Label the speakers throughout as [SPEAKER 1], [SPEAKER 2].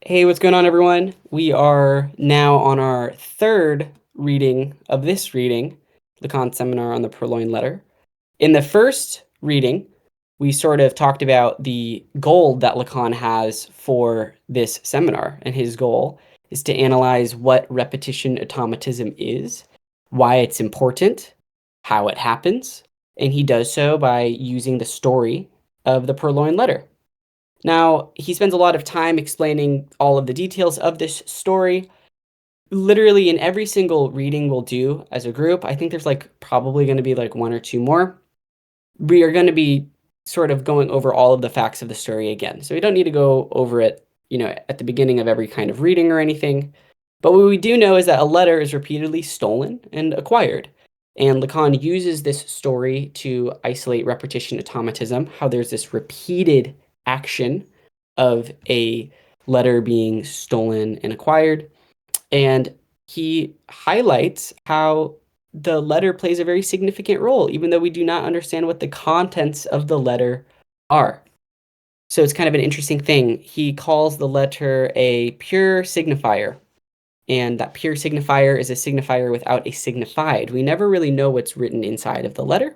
[SPEAKER 1] Hey, what's going on, everyone? We are now on our third reading of this reading, Lacan's seminar on the Purloined Letter. In the first reading, we sort of talked about the goal that Lacan has for this seminar, and his goal is to analyze what repetition automatism is, why it's important, how it happens, and he does so by using the story of the Purloined Letter. Now, he spends a lot of time explaining all of the details of this story. Literally in every single reading we'll do as a group, I think there's probably going to be one or two more. We are going to be sort of going over all of the facts of the story again. So we don't need to go over it, at the beginning of every kind of reading or anything. But what we do know is that a letter is repeatedly stolen and acquired. And Lacan uses this story to isolate repetition automatism, how there's this repeated action of a letter being stolen and acquired. And he highlights how the letter plays a very significant role, even though we do not understand what the contents of the letter are. So it's kind of an interesting thing. He calls the letter a pure signifier, and that pure signifier is a signifier without a signified. We never really know what's written inside of the letter,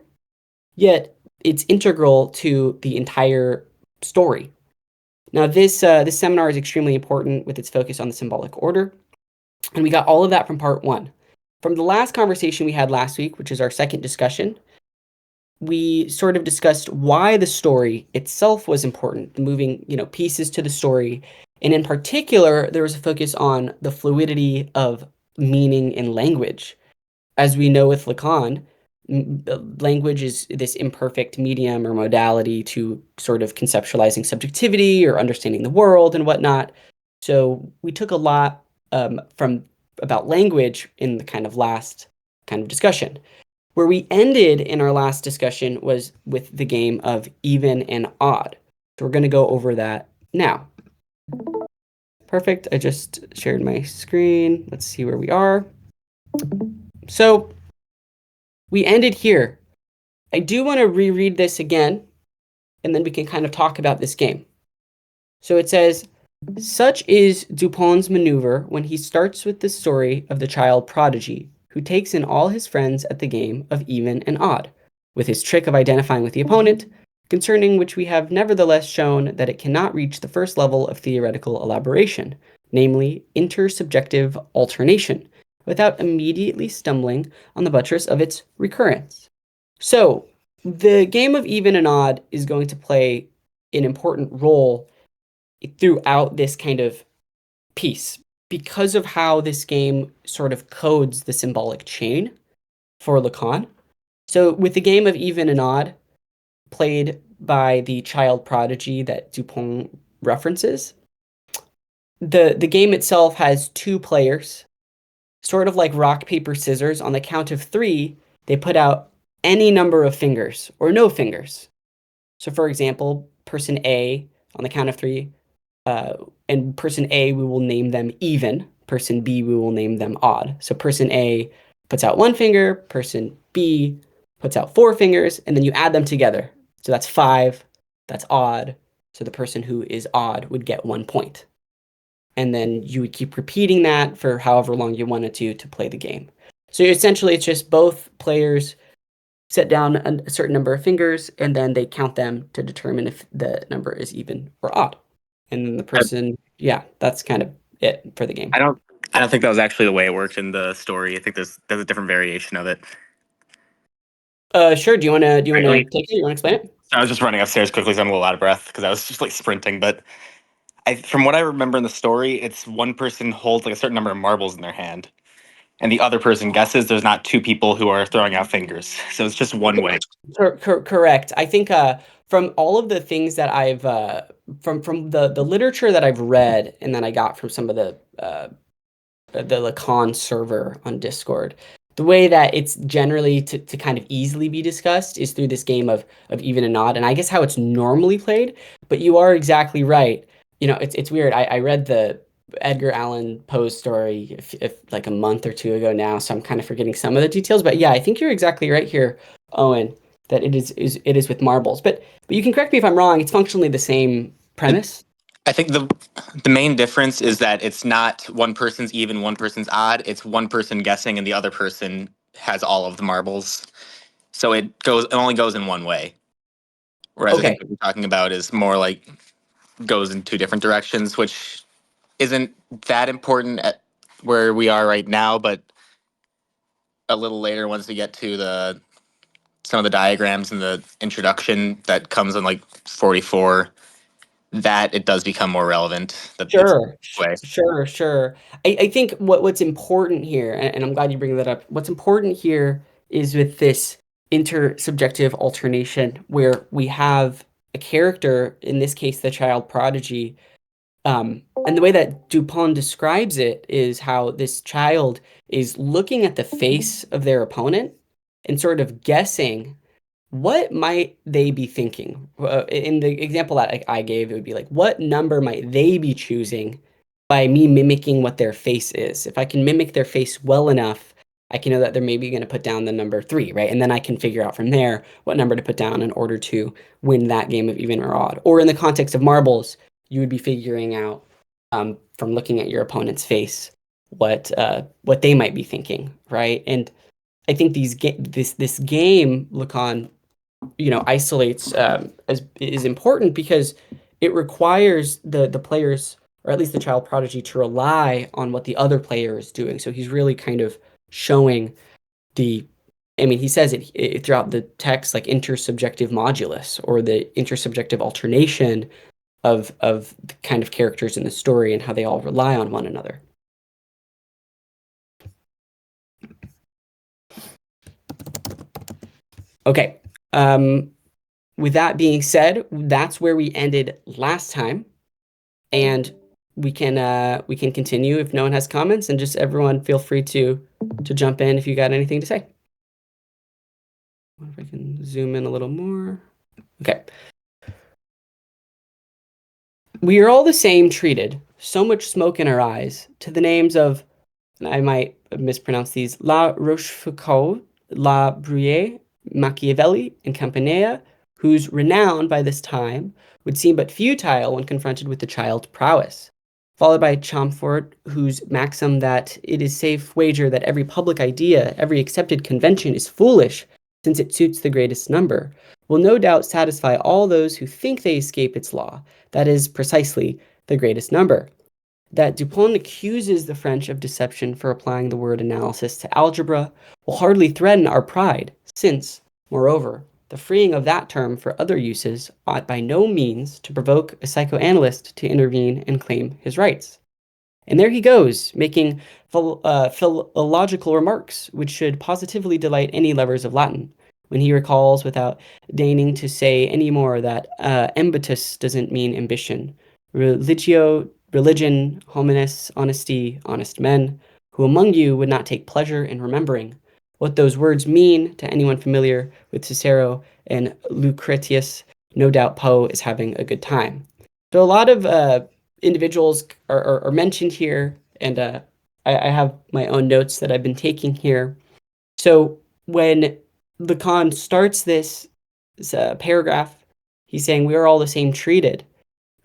[SPEAKER 1] yet it's integral to the entire story. Now, this seminar is extremely important with its focus on the symbolic order, and we got all of that from part one. From the last conversation we had last week, which is our second discussion, we sort of discussed why the story itself was important, the moving, pieces to the story. And in particular, there was a focus on the fluidity of meaning in language. As we know with Lacan, language is this imperfect medium or modality to sort of conceptualizing subjectivity or understanding the world and whatnot. So we took a lot from about language in the kind of last kind of discussion. Where we ended in our last discussion was with the game of even and odd. So we're going to go over that now. Perfect. I just shared my screen. Let's see where we are. So we ended here. I do want to reread this again, and then we can kind of talk about this game. So it says, such is Dupin's maneuver when he starts with the story of the child prodigy, who takes in all his friends at the game of even and odd, with his trick of identifying with the opponent, concerning which we have nevertheless shown that it cannot reach the first level of theoretical elaboration, namely intersubjective alternation, without immediately stumbling on the buttress of its recurrence. So, the game of even and odd is going to play an important role throughout this kind of piece because of how this game sort of codes the symbolic chain for Lacan. So with the game of even and odd, played by the child prodigy that Dupin references, the game itself has two players, sort of like rock, paper, scissors. On the count of three, they put out any number of fingers or no fingers. So for example, person A, on the count of three, and person A, we will name them even. Person B, we will name them odd. So person A puts out one finger, person B puts out four fingers, and then you add them together. So that's five, that's odd. So the person who is odd would get 1 point. And then you would keep repeating that for however long you wanted to play the game. So essentially, it's just both players set down a certain number of fingers, and then they count them to determine if the number is even or odd. And then the person, that's kind of it for the game.
[SPEAKER 2] I don't think that was actually the way it worked in the story. I think there's a different variation of it.
[SPEAKER 1] Sure. Do you want to take it? You want to explain it?
[SPEAKER 2] I was just running upstairs quickly, so I'm a little out of breath because I was just sprinting. But from what I remember in the story, it's one person holds a certain number of marbles in their hand, and the other person guesses. There's not two people who are throwing out fingers, so it's just one way.
[SPEAKER 1] Correct. I think from all of the things that I've from the literature that I've read and that I got from some of the Lacan server on Discord, the way that it's generally to kind of easily be discussed is through this game of even and odd, and I guess how it's normally played. But you are exactly right. It's weird. I read the Edgar Allan Poe story if like a month or two ago now, so I'm kind of forgetting some of the details. But yeah, I think you're exactly right here, Owen, that it is with marbles. But you can correct me if I'm wrong. It's functionally the same premise.
[SPEAKER 2] I think the main difference is that it's not one person's even, one person's odd. It's one person guessing, and the other person has all of the marbles. So it only goes in one way. Whereas I think
[SPEAKER 1] Okay,
[SPEAKER 2] what you're talking about is more like goes in two different directions, which isn't that important at where we are right now, but a little later once we get to the some of the diagrams and the introduction that comes in like 44, that it does become more relevant that it's
[SPEAKER 1] sure,
[SPEAKER 2] way.
[SPEAKER 1] sure. I think what's important here, and I'm glad you bring that up. What's important here is with this intersubjective alternation where we have a character, in this case, the child prodigy. And the way that Dupin describes it is how this child is looking at the face of their opponent and sort of guessing what might they be thinking. In the example that I gave, it would be like, what number might they be choosing by me mimicking what their face is? If I can mimic their face well enough, I can know that they're maybe going to put down the number three, right? And then I can figure out from there what number to put down in order to win that game of even or odd. Or in the context of marbles, you would be figuring out from looking at your opponent's face what they might be thinking, right? And I think this game, Lacan, isolates as is important because it requires the players, or at least the child prodigy, to rely on what the other player is doing. So he's really kind of showing the, I mean, he says it throughout the text, like intersubjective modulus or the intersubjective alternation of the kind of characters in the story and how they all rely on one another. Okay. With that being said, that's where we ended last time, and we can continue if no one has comments, and just everyone feel free to jump in if you got anything to say. If I can zoom in a little more. Okay. We are all the same treated, so much smoke in our eyes, to the names of, and I might mispronounce these, La Rochefoucauld, La Bruyere, Machiavelli, and Campanella, whose renown by this time would seem but futile when confronted with the child's prowess, followed by Chamfort, whose maxim that it is safe wager that every public idea, every accepted convention is foolish, since it suits the greatest number, will no doubt satisfy all those who think they escape its law, that is precisely the greatest number. That Dupin accuses the French of deception for applying the word analysis to algebra will hardly threaten our pride, since, moreover, the freeing of that term for other uses ought by no means to provoke a psychoanalyst to intervene and claim his rights. And there he goes, making philological remarks which should positively delight any lovers of Latin, when he recalls, without deigning to say any more, that ambitus doesn't mean ambition. Religion, hominis, honesty, honest men, who among you would not take pleasure in remembering what those words mean to anyone familiar with Cicero and Lucretius. No doubt Poe is having a good time. So a lot of individuals are mentioned here, and I have my own notes that I've been taking here. So when Lacan starts this paragraph, he's saying we are all the same treated,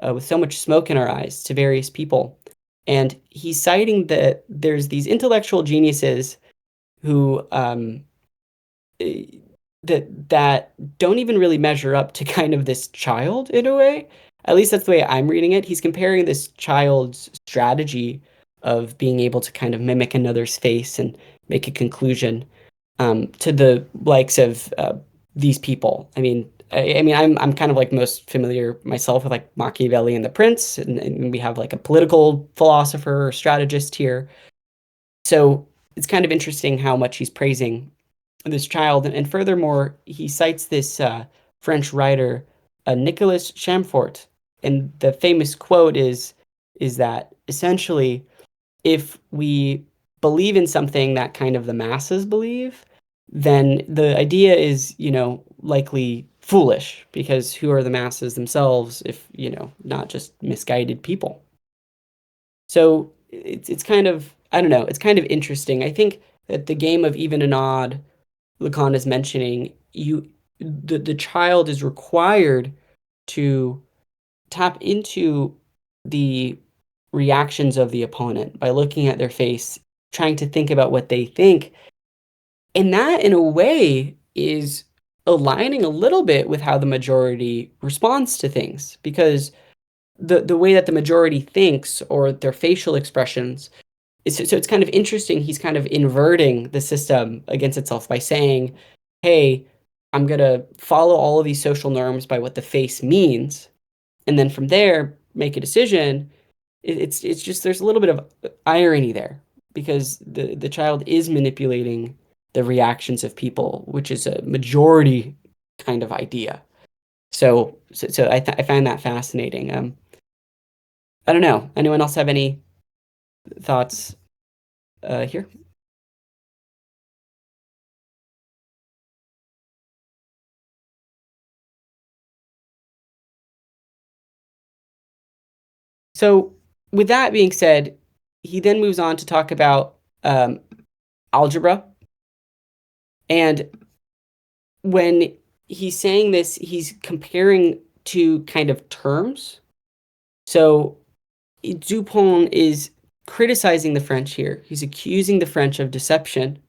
[SPEAKER 1] with so much smoke in our eyes to various people. And he's citing that there's these intellectual geniuses who that don't even really measure up to kind of this child in a way. At least that's the way I'm reading it. He's comparing this child's strategy of being able to kind of mimic another's face and make a conclusion to the likes of these people. I mean, I'm kind of like most familiar myself with like Machiavelli and the Prince, and we have like a political philosopher or strategist here. So it's kind of interesting how much he's praising this child, and furthermore, he cites this French writer, Nicolas Chamfort, and the famous quote is that essentially, if we believe in something that kind of the masses believe, then the idea is, likely foolish because who are the masses themselves if, not just misguided people. So it's kind of, I don't know, it's kind of interesting. I think that the game of even and odd Lacan is mentioning, the child is required to tap into the reactions of the opponent by looking at their face, trying to think about what they think. And that, in a way, is aligning a little bit with how the majority responds to things, because the way that the majority thinks or their facial expressions so it's kind of interesting. He's kind of inverting the system against itself by saying, hey, I'm going to follow all of these social norms by what the face means. And then from there, make a decision. It's just there's a little bit of irony there because the child is manipulating the reactions of people, which is a majority kind of idea. So I find that fascinating. I don't know. Anyone else have any thoughts here? So, with that being said, he then moves on to talk about algebra. And when he's saying this, he's comparing two kind of terms. So, Dupont is criticizing the French here. He's accusing the French of deception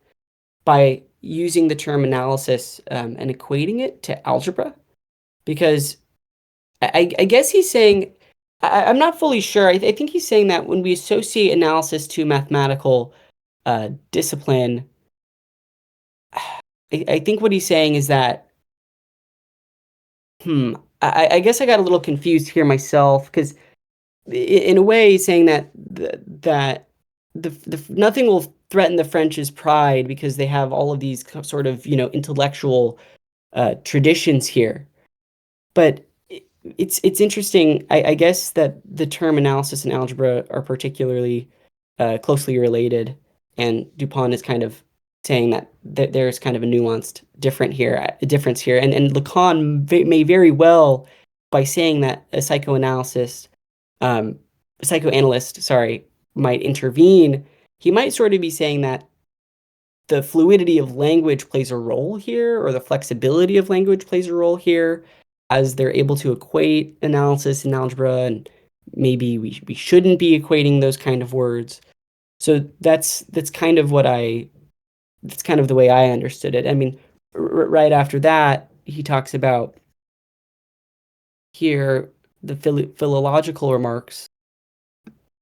[SPEAKER 1] by using the term analysis and equating it to algebra. Because I guess he's saying, I'm not fully sure. I think he's saying that when we associate analysis to mathematical discipline, I think what he's saying is that, I guess I got a little confused here myself because in a way he's saying that nothing will threaten the French's pride because they have all of these sort of, intellectual traditions here. But it's interesting. I guess that the term analysis and algebra are particularly closely related, and Dupont is kind of saying that there's kind of a nuanced difference here, and Lacan may very well, by saying that a psychoanalyst, sorry, might intervene, he might sort of be saying that the fluidity of language plays a role here, or the flexibility of language plays a role here, as they're able to equate analysis and algebra, and maybe we shouldn't be equating those kind of words. So that's kind of that's kind of the way I understood it. I mean, right after that, he talks about here the philological remarks,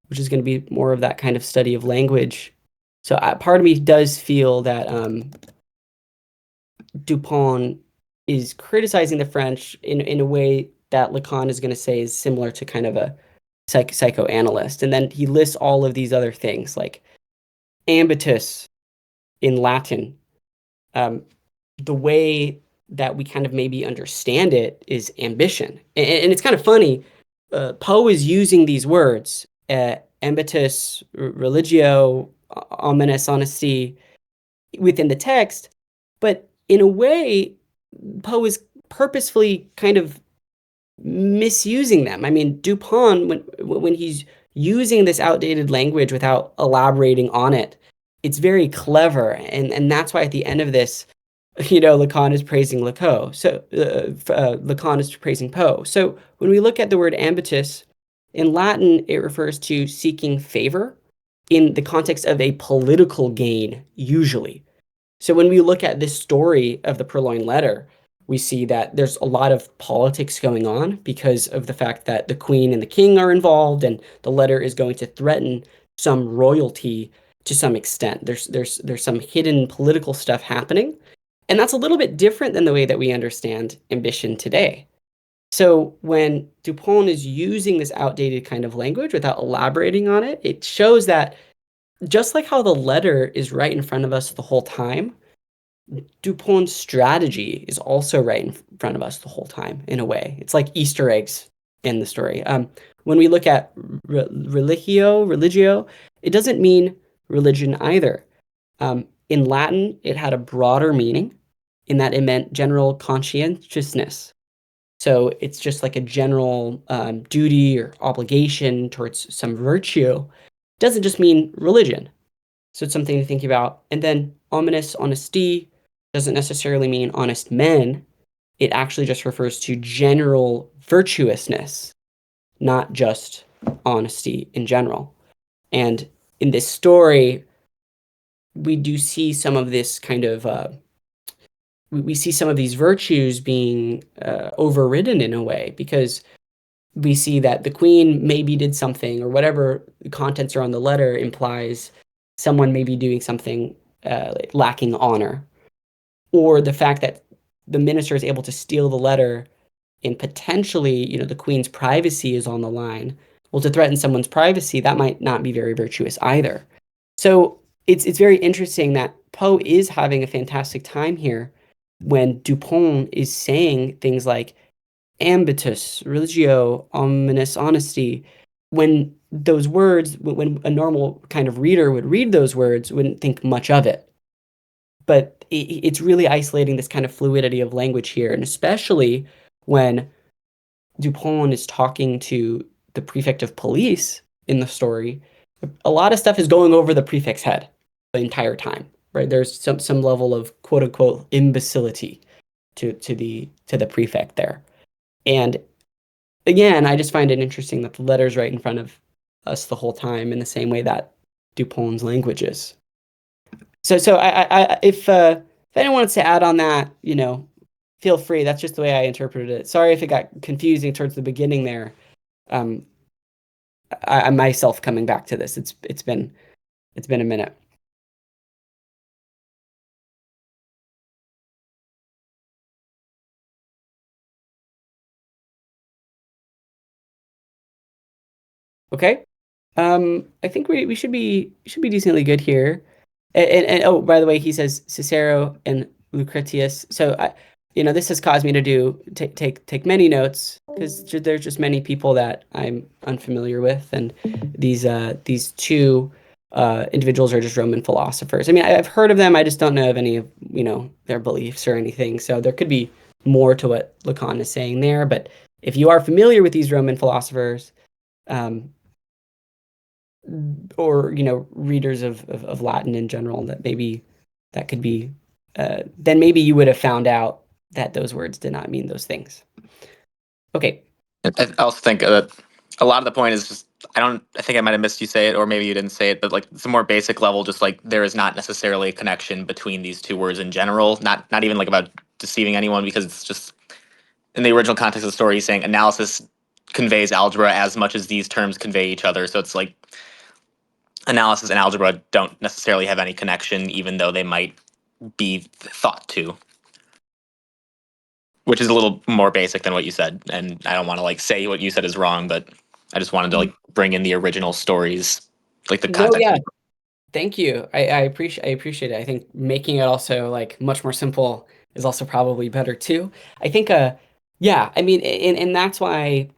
[SPEAKER 1] which is going to be more of that kind of study of language. So part of me does feel that Dupont is criticizing the French in a way that Lacan is going to say is similar to kind of a psychoanalyst. And then he lists all of these other things like ambitus in Latin. The way that we kind of maybe understand it is ambition. And it's kind of funny. Poe is using these words, ambitus, religio, omnis, honesty, within the text, but in a way, Poe is purposefully kind of misusing them. I mean, Dupont, when he's using this outdated language without elaborating on it, it's very clever, and that's why at the end of this, Lacan is praising Lacan. So Lacan is praising Poe. So when we look at the word ambitus in Latin, it refers to seeking favor in the context of a political gain, usually. So when we look at this story of the Purloined Letter, we see that there's a lot of politics going on because of the fact that the queen and the king are involved, and the letter is going to threaten some royalty to some extent. There's some hidden political stuff happening, and that's a little bit different than the way that we understand ambition today. So when Dupont is using this outdated kind of language without elaborating on it, it shows that just like how the letter is right in front of us the whole time, Dupont's strategy is also right in front of us the whole time, in a way. It's like Easter eggs in the story. When we look at religio, it doesn't mean religion either. In Latin, it had a broader meaning in that it meant general conscientiousness. So it's just like a general duty or obligation towards some virtue. It doesn't just mean religion. So it's something to think about. And then omnis, honesty, doesn't necessarily mean honest men. It actually just refers to general virtuousness. not just honesty in general. And in this story, we do see some of this kind of we see some of these virtues being overridden in a way, because we see that the queen maybe did something, or whatever the contents are on the letter implies someone may be doing something lacking honor, or the fact that the minister is able to steal the letter and potentially, the queen's privacy is on the line. Well, to threaten someone's privacy, that might not be very virtuous either. So it's very interesting that Poe is having a fantastic time here when Dupont is saying things like ambitus, religio, omnis honesty. When those words, when a normal kind of reader would read those words, wouldn't think much of it. But it's really isolating this kind of fluidity of language here, and especially when Dupont is talking to the prefect of police in the story, a lot of stuff is going over the prefect's head the entire time, right? There's some level of quote unquote imbecility to the prefect there. And again, I just find it interesting that the letter's right in front of us the whole time, in the same way that Dupont's language is. So if anyone wants to add on that, feel free. That's just the way I interpreted it. Sorry if it got confusing towards the beginning there. Um, I myself coming back to this. It's been a minute. Okay. I think we should be decently good here. And oh, by the way, he says Cicero and Lucretius. So this has caused me to take many notes, because there's just many people that I'm unfamiliar with, and these two individuals are just Roman philosophers. I mean, I've heard of them. I just don't know of any of their beliefs or anything. So there could be more to what Lacan is saying there. But if you are familiar with these Roman philosophers, um, or readers of Latin in general, that could be then maybe you would have found out that those words did not mean those things. Okay.
[SPEAKER 2] I also think that a lot of the point is just I think I might have missed you say it, or maybe you didn't say it, but like it's a more basic level, just like there is not necessarily a connection between these two words in general. Not even like about deceiving anyone, because it's just in the original context of the story, he's saying analysis conveys algebra as much as these terms convey each other. So it's like analysis and algebra don't necessarily have any connection, even though they might be thought to, which is a little more basic than what you said. And I don't want to like say what you said is wrong, but I just wanted to like bring in the original stories, like the
[SPEAKER 1] No,
[SPEAKER 2] context.
[SPEAKER 1] yeah. Thank you. I appreciate it. I think making it also like much more simple is also probably better too. I think yeah, I mean, and that's why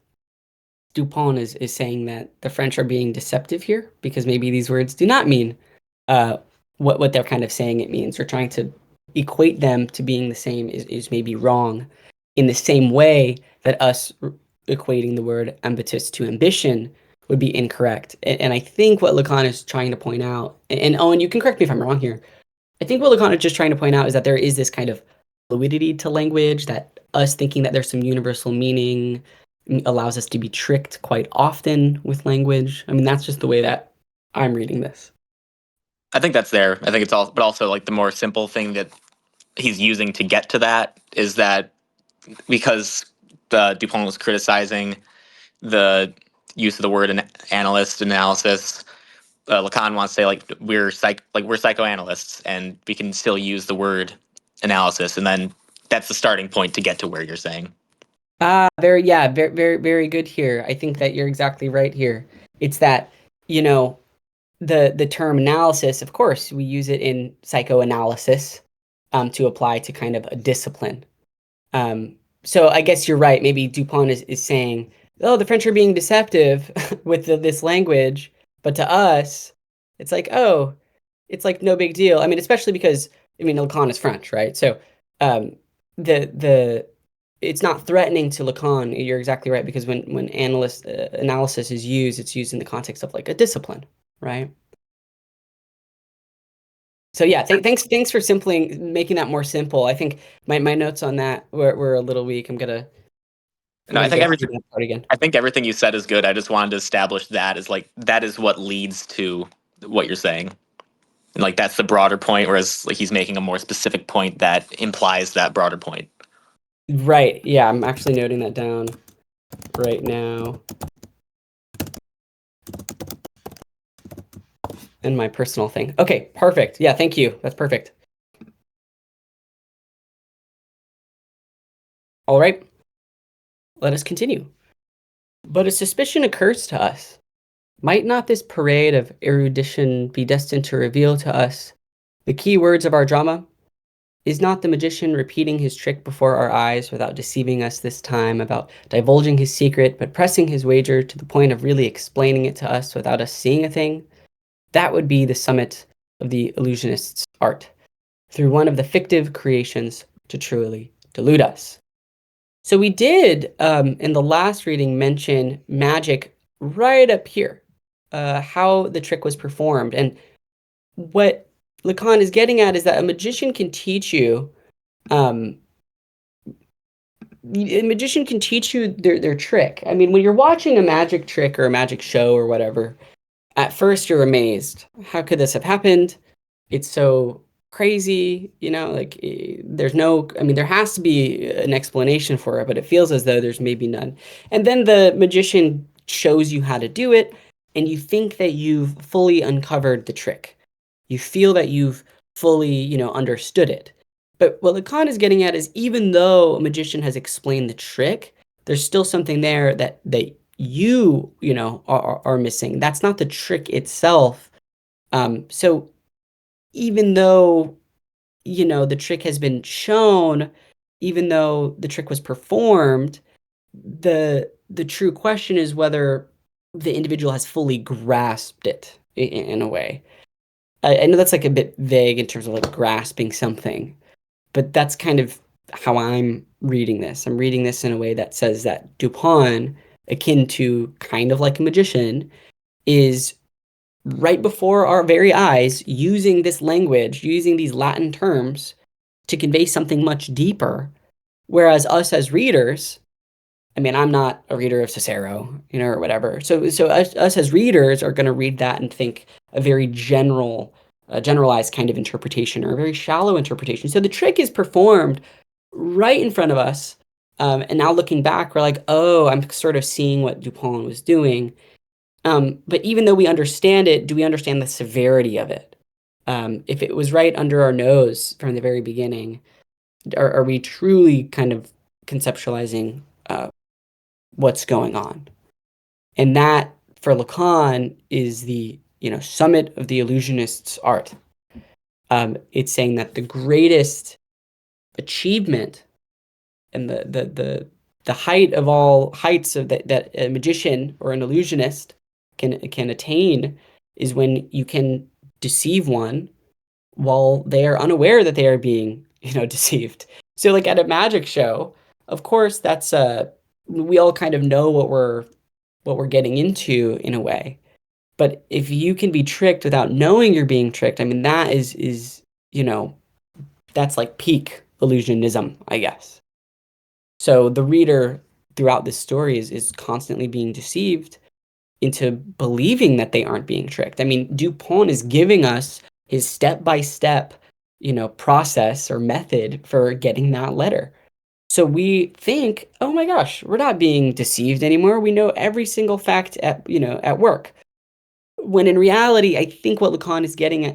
[SPEAKER 1] Dupont is saying that the French are being deceptive here, because maybe these words do not mean uh, what they're kind of saying it means, or trying to equate them to being the same is maybe wrong, in the same way that us equating the word ambitus to ambition would be incorrect. And I think what Lacan is trying to point out, and Owen, you can correct me if I'm wrong here. I think what Lacan is just trying to point out is that there is this kind of fluidity to language, that us thinking that there's some universal meaning allows us to be tricked quite often with language. I mean, that's just the way that I'm reading this.
[SPEAKER 2] I think that's there. I think it's all, but also like the more simple thing that he's using to get to that is that because Dupont was criticizing the use of the word analyst analysis, Lacan wants to say like we're psychoanalysts and we can still use the word analysis, and then that's the starting point to get to where you're saying.
[SPEAKER 1] Yeah, very, very, very good here. I think that you're exactly right here. It's that, you know, the term analysis, of course, we use it in psychoanalysis to apply to kind of a discipline. Um, so I guess you're right. Maybe Dupont is saying, oh, the French are being deceptive with this language, but to us, it's like, oh, it's like no big deal. I mean, especially because I mean Lacan is French, right? So um, the it's not threatening to Lacan. You're exactly right, because when analysis is used, it's used in the context of like a discipline, right? So yeah, thanks for simply making that more simple. I think my notes on that were a little weak. I'm gonna I'm
[SPEAKER 2] No, I
[SPEAKER 1] gonna
[SPEAKER 2] think
[SPEAKER 1] go through
[SPEAKER 2] everything.
[SPEAKER 1] that part again.
[SPEAKER 2] I think everything you said is good. I just wanted to establish that as like that is what leads to what you're saying, and like that's the broader point. Whereas like he's making a more specific point that implies that broader point.
[SPEAKER 1] Right. Yeah, I'm actually noting that down right now in my personal thing. Okay, perfect. Yeah, thank you. That's perfect. All right, let us continue. But a suspicion occurs to us. Might not this parade of erudition be destined to reveal to us the key words of our drama? Is not the magician repeating his trick before our eyes without deceiving us this time, about divulging his secret, but pressing his wager to the point of really explaining it to us without us seeing a thing? That would be the summit of the illusionist's art, through one of the fictive creations to truly delude us. So we did, in the last reading, mention magic right up here, how the trick was performed. And what Lacan is getting at is that a magician can teach you, um, their trick. I mean, when you're watching a magic trick or a magic show or whatever, at first you're amazed. How could this have happened? It's so crazy, like there's no, I mean, there has to be an explanation for it, but it feels as though there's maybe none. And then the magician shows you how to do it, and you think that you've fully uncovered the trick. You feel that you've fully, understood it. But what Lacan is getting at is even though a magician has explained the trick, there's still something there that are missing. That's not the trick itself. So even though, the trick has been shown, even though the trick was performed, the true question is whether the individual has fully grasped it in a way. I know that's like a bit vague in terms of like grasping something, but that's kind of how I'm reading this. I'm reading this in a way that says that Dupin, akin to kind of like a magician, is right before our very eyes using this language, using these Latin terms to convey something much deeper. Whereas us as readers, I mean, I'm not a reader of Cicero, or whatever. So us as readers are going to read that and think a very generalized kind of interpretation or a very shallow interpretation. So the trick is performed right in front of us. And now looking back, we're like, oh, I'm sort of seeing what Dupin was doing. But even though we understand it, do we understand the severity of it? If it was right under our nose from the very beginning, are we truly kind of conceptualizing what's going on? And that, for Lacan, is the summit of the illusionist's art. It's saying that the greatest achievement and the height of all heights of that a magician or an illusionist can attain is when you can deceive one while they are unaware that they are being deceived. So like at a magic show, of course that's we all kind of know what we're getting into in a way. But if you can be tricked without knowing you're being tricked, I mean that is that's like peak illusionism, I guess. So the reader throughout this story is constantly being deceived into believing that they aren't being tricked. I mean, Dupont is giving us his step-by-step, process or method for getting that letter. So we think, oh my gosh, we're not being deceived anymore. We know every single fact at work. When in reality, I think what Lacan is getting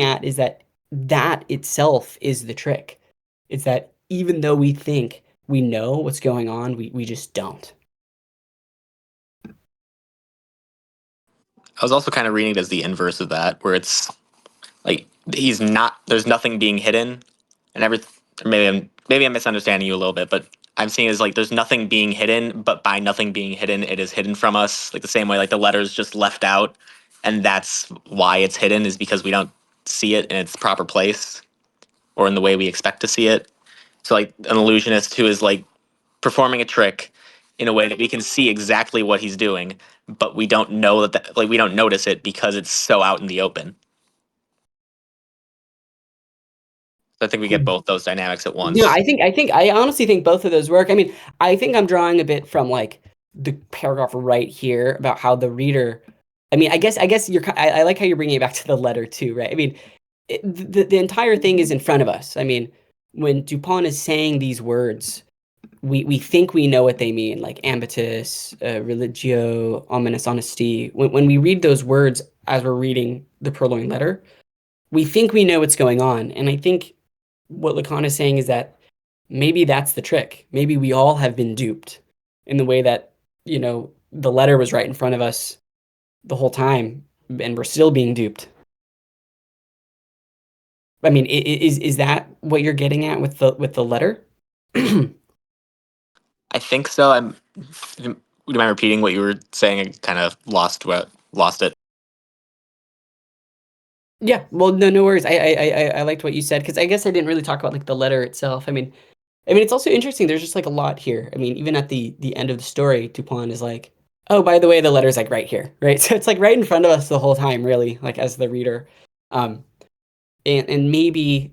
[SPEAKER 1] at is that itself is the trick. It's that even though we think we know what's going on, we just don't.
[SPEAKER 2] I was also kind of reading it as the inverse of that, where it's like he's not. There's nothing being hidden, and every maybe I'm misunderstanding you a little bit, but I'm seeing it as like there's nothing being hidden, but by nothing being hidden, it is hidden from us. Like the same way, like the letter's just left out, and that's why it's hidden is because we don't see it in its proper place or in the way we expect to see it. So like an illusionist who is like performing a trick in a way that we can see exactly what he's doing, but we don't know that like we don't notice it because it's so out in the open. I think we get both those dynamics at once.
[SPEAKER 1] No, I honestly think both of those work. I mean, I think I'm drawing a bit from like the paragraph right here about how the reader. I mean, I guess you're. I like how you're bringing it back to the letter too, right? I mean, the entire thing is in front of us. I mean, when Dupin is saying these words, we think we know what they mean, like ambitus, religio, ominous honesty. When we read those words as we're reading the Purloined Letter, we think we know what's going on, and I think what Lacan is saying is that maybe that's the trick. Maybe we all have been duped in the way that, the letter was right in front of us the whole time, and we're still being duped. I mean, is that what you're getting at with the letter?
[SPEAKER 2] I think so. Would you mind repeating what you were saying? I kind of lost it.
[SPEAKER 1] Yeah, well, no worries. I liked what you said because I guess I didn't really talk about like the letter itself. I mean, it's also interesting. There's just like a lot here. I mean, even at the end of the story, Dupin is like, "Oh, by the way, the letter's like right here, right?" So it's like right in front of us the whole time, really, like as the reader. Um, and maybe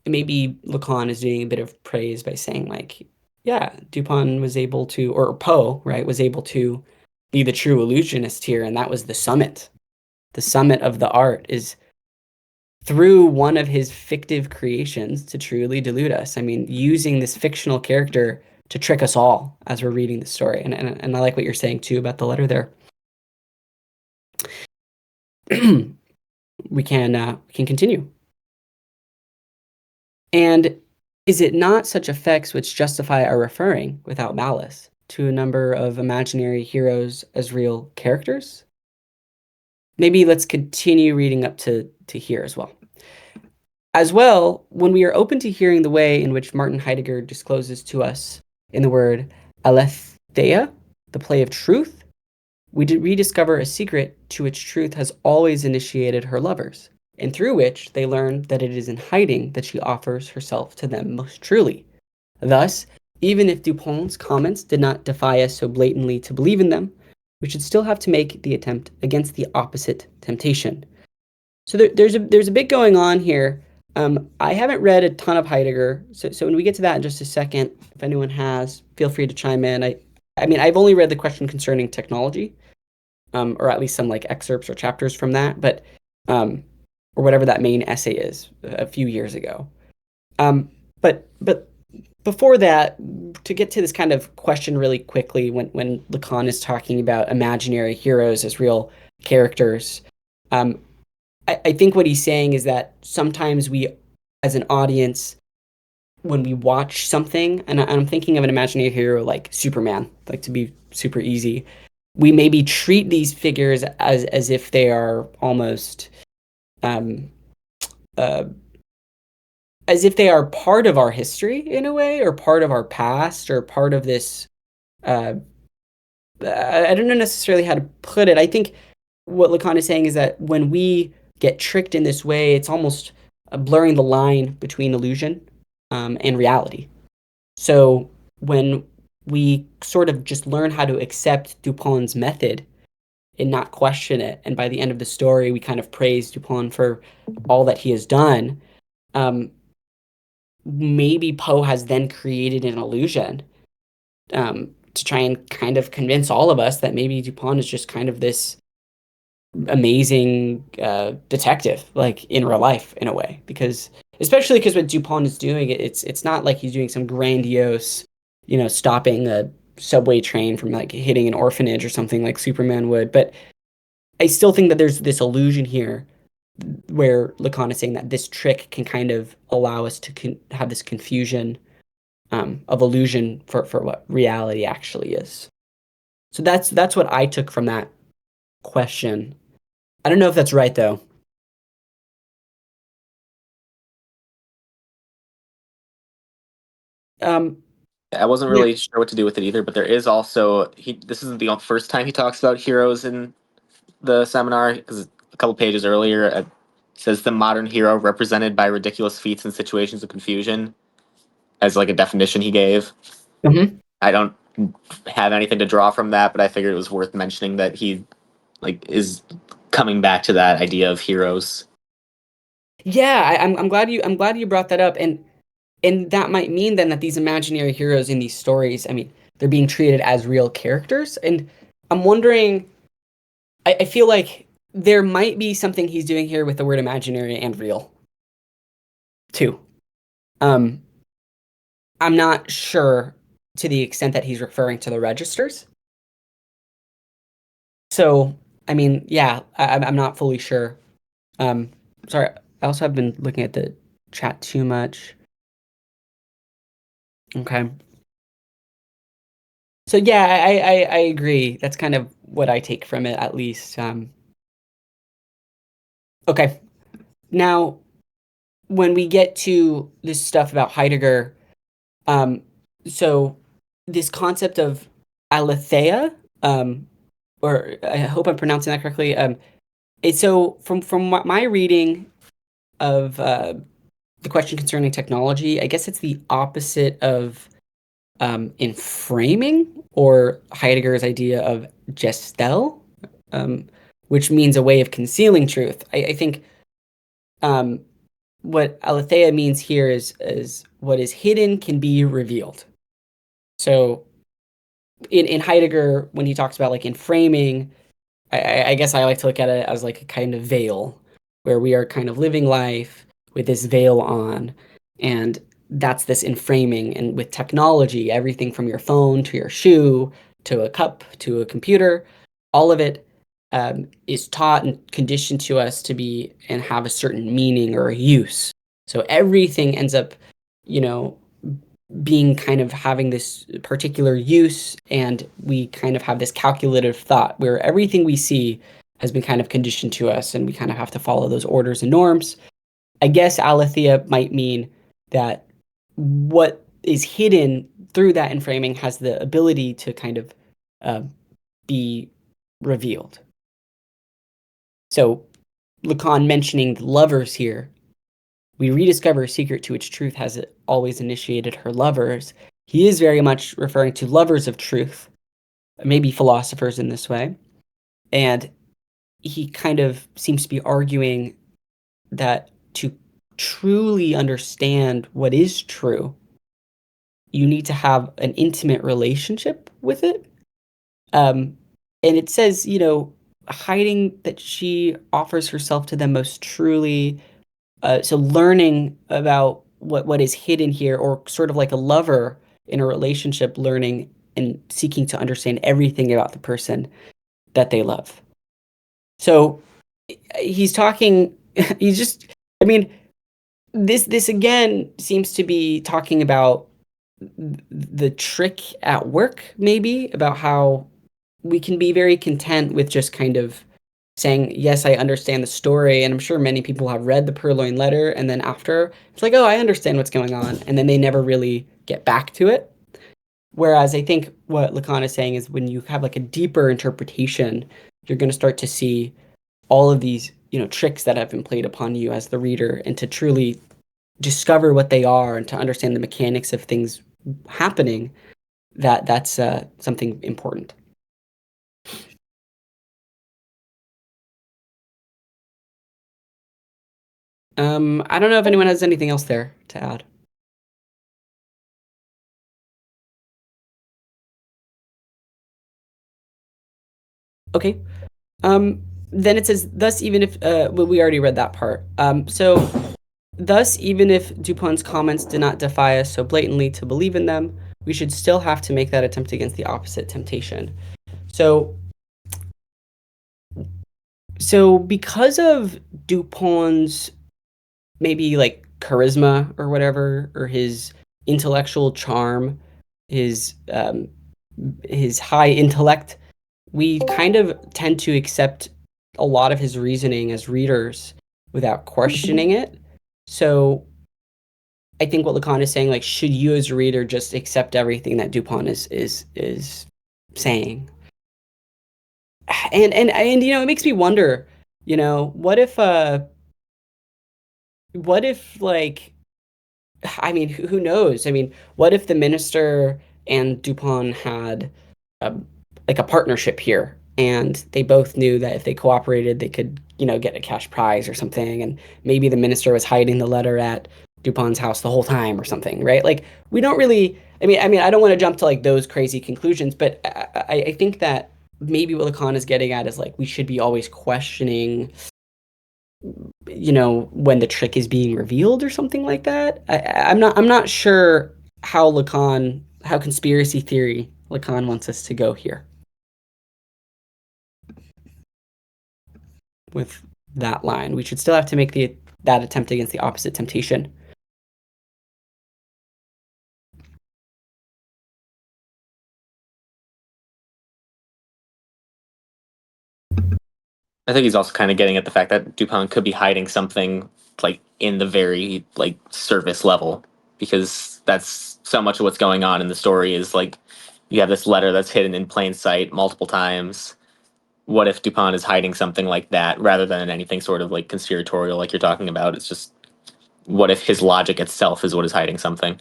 [SPEAKER 1] Lacan is doing a bit of praise by saying like, yeah, Dupin was able to, or Poe, right, was able to be the true illusionist here, and that was the summit. The summit of the art is through one of his fictive creations to truly delude us. I mean, using this fictional character to trick us all as we're reading the story. And I like what you're saying too about the letter there. We can continue. And is it not such effects which justify our referring, without malice, to a number of imaginary heroes as real characters? Maybe let's continue reading up to here as well. As well, when we are open to hearing the way in which Martin Heidegger discloses to us in the word aletheia, the play of truth, we rediscover a secret to which truth has always initiated her lovers, and through which they learn that it is in hiding that she offers herself to them most truly. Thus, even if Dupin's comments did not defy us so blatantly to believe in them, we should still have to make the attempt against the opposite temptation. So there's a bit going on here. I haven't read a ton of Heidegger, so when we get to that in just a second, if anyone has, feel free to chime in. I mean, I've only read the question concerning technology, or at least some like excerpts or chapters from that, but or whatever that main essay is a few years ago. But before that, to get to this kind of question really quickly, when Lacan is talking about imaginary heroes as real characters, I think what he's saying is that sometimes we, as an audience, when we watch something, and I'm thinking of an imaginary hero like Superman, like to be super easy, we maybe treat these figures as if they are almost um, uh, as if they are part of our history in a way, or part of our past, or part of this. Uh, I don't know necessarily how to put it. I think what Lacan is saying is that when we get tricked in this way, it's almost blurring the line between illusion and reality. So when we sort of just learn how to accept Dupin's method and not question it, and by the end of the story, we kind of praise Dupin for all that he has done, um, maybe Poe has then created an illusion to try and kind of convince all of us that maybe Dupin is just kind of this amazing detective, like in real life, in a way. Because especially because what Dupin is doing, it's not like he's doing some grandiose, stopping a subway train from like hitting an orphanage or something like Superman would. But I still think that there's this illusion here where Lacan is saying that this trick can kind of allow us to have this confusion of illusion for what reality actually is. So that's what I took from that question. I don't know if that's right though. Um,
[SPEAKER 2] I wasn't
[SPEAKER 1] yeah.
[SPEAKER 2] really sure what to do with it either, but there is also this isn't the first time he talks about heroes in the seminar, because a couple pages earlier it says the modern hero represented by ridiculous feats and situations of confusion as like a definition he gave.
[SPEAKER 1] Mhm.
[SPEAKER 2] I don't have anything to draw from that, but I figured it was worth mentioning that he like is coming back to that idea of heroes.
[SPEAKER 1] Yeah, I'm glad you brought that up, and that might mean then that these imaginary heroes in these stories, I mean, they're being treated as real characters, and I'm wondering, I feel like there might be something he's doing here with the word imaginary and real too. Um, I'm not sure to the extent that he's referring to the registers. So, I mean, yeah, I'm not fully sure. Um, sorry, I also have been looking at the chat too much. Okay. So yeah, I agree. That's kind of what I take from it, at least. Okay. Now, when we get to this stuff about Heidegger, um, so this concept of aletheia, or I hope I'm pronouncing that correctly. It's so from my reading of the question concerning technology, I guess it's the opposite of in framing or Heidegger's idea of Gestel, um, which means a way of concealing truth. I think um, what aletheia means here is what is hidden can be revealed. So in Heidegger, when he talks about like in framing, I guess I like to look at it as like a kind of veil where we are kind of living life with this veil on. And that's this inframing. And with technology, everything from your phone to your shoe to a cup to a computer, all of it is taught and conditioned to us to be and have a certain meaning or a use. So everything ends up, you know, being kind of having this particular use, and we kind of have this calculative thought where everything we see has been kind of conditioned to us and we kind of have to follow those orders and norms. I guess aletheia might mean that what is hidden through that inframing has the ability to kind of uh, be revealed. So Lacan mentioning the lovers here, we rediscover a secret to which truth has always initiated her lovers. He is very much referring to lovers of truth, maybe philosophers in this way. And he kind of seems to be arguing that to truly understand what is true, you need to have an intimate relationship with it. And it says, hiding that she offers herself to them most truly. So learning about what is hidden here, or sort of like a lover in a relationship, learning and seeking to understand everything about the person that they love. So he's talking, he's just, I mean, this again seems to be talking about the trick at work, maybe, about how we can be very content with just kind of saying, yes, I understand the story. And I'm sure many people have read the Purloined Letter. And then after, it's like, oh, I understand what's going on. And then they never really get back to it. Whereas I think what Lacan is saying is when you have like a deeper interpretation, you're going to start to see all of these, tricks that have been played upon you as the reader, and to truly discover what they are and to understand the mechanics of things happening, that's something important. I don't know if anyone has anything else there to add. Okay. Then it says, thus, even if, well, we already read that part. So, thus, even if Dupont's comments did not defy us so blatantly to believe in them, we should still have to make that attempt against the opposite temptation. So, because of Dupont's maybe like charisma or whatever, or his intellectual charm, his high intellect, we kind of tend to accept a lot of his reasoning as readers without questioning it. So I think what Lacan is saying, like, should you as a reader just accept everything that Dupont is saying? And it makes me wonder, what if like, I mean, who knows? I mean, what if the minister and Dupont had a, like a partnership here, and they both knew that if they cooperated, they could get a cash prize or something, and maybe the minister was hiding the letter at Dupin's house the whole time or something, right? Like we don't really. I mean, I don't want to jump to like those crazy conclusions, but I think that maybe what Lacan is getting at is like we should be always questioning, when the trick is being revealed or something like that. I'm not sure how conspiracy theory Lacan wants us to go here with that line. We should still have to make that attempt against the opposite temptation.
[SPEAKER 2] I think he's also kind of getting at the fact that Dupin could be hiding something like in the very like surface level, because that's so much of what's going on in the story is like you have this letter that's hidden in plain sight multiple times. What if Dupin is hiding something like that rather than anything sort of like conspiratorial like you're talking about? It's just what if his logic itself is what is hiding something?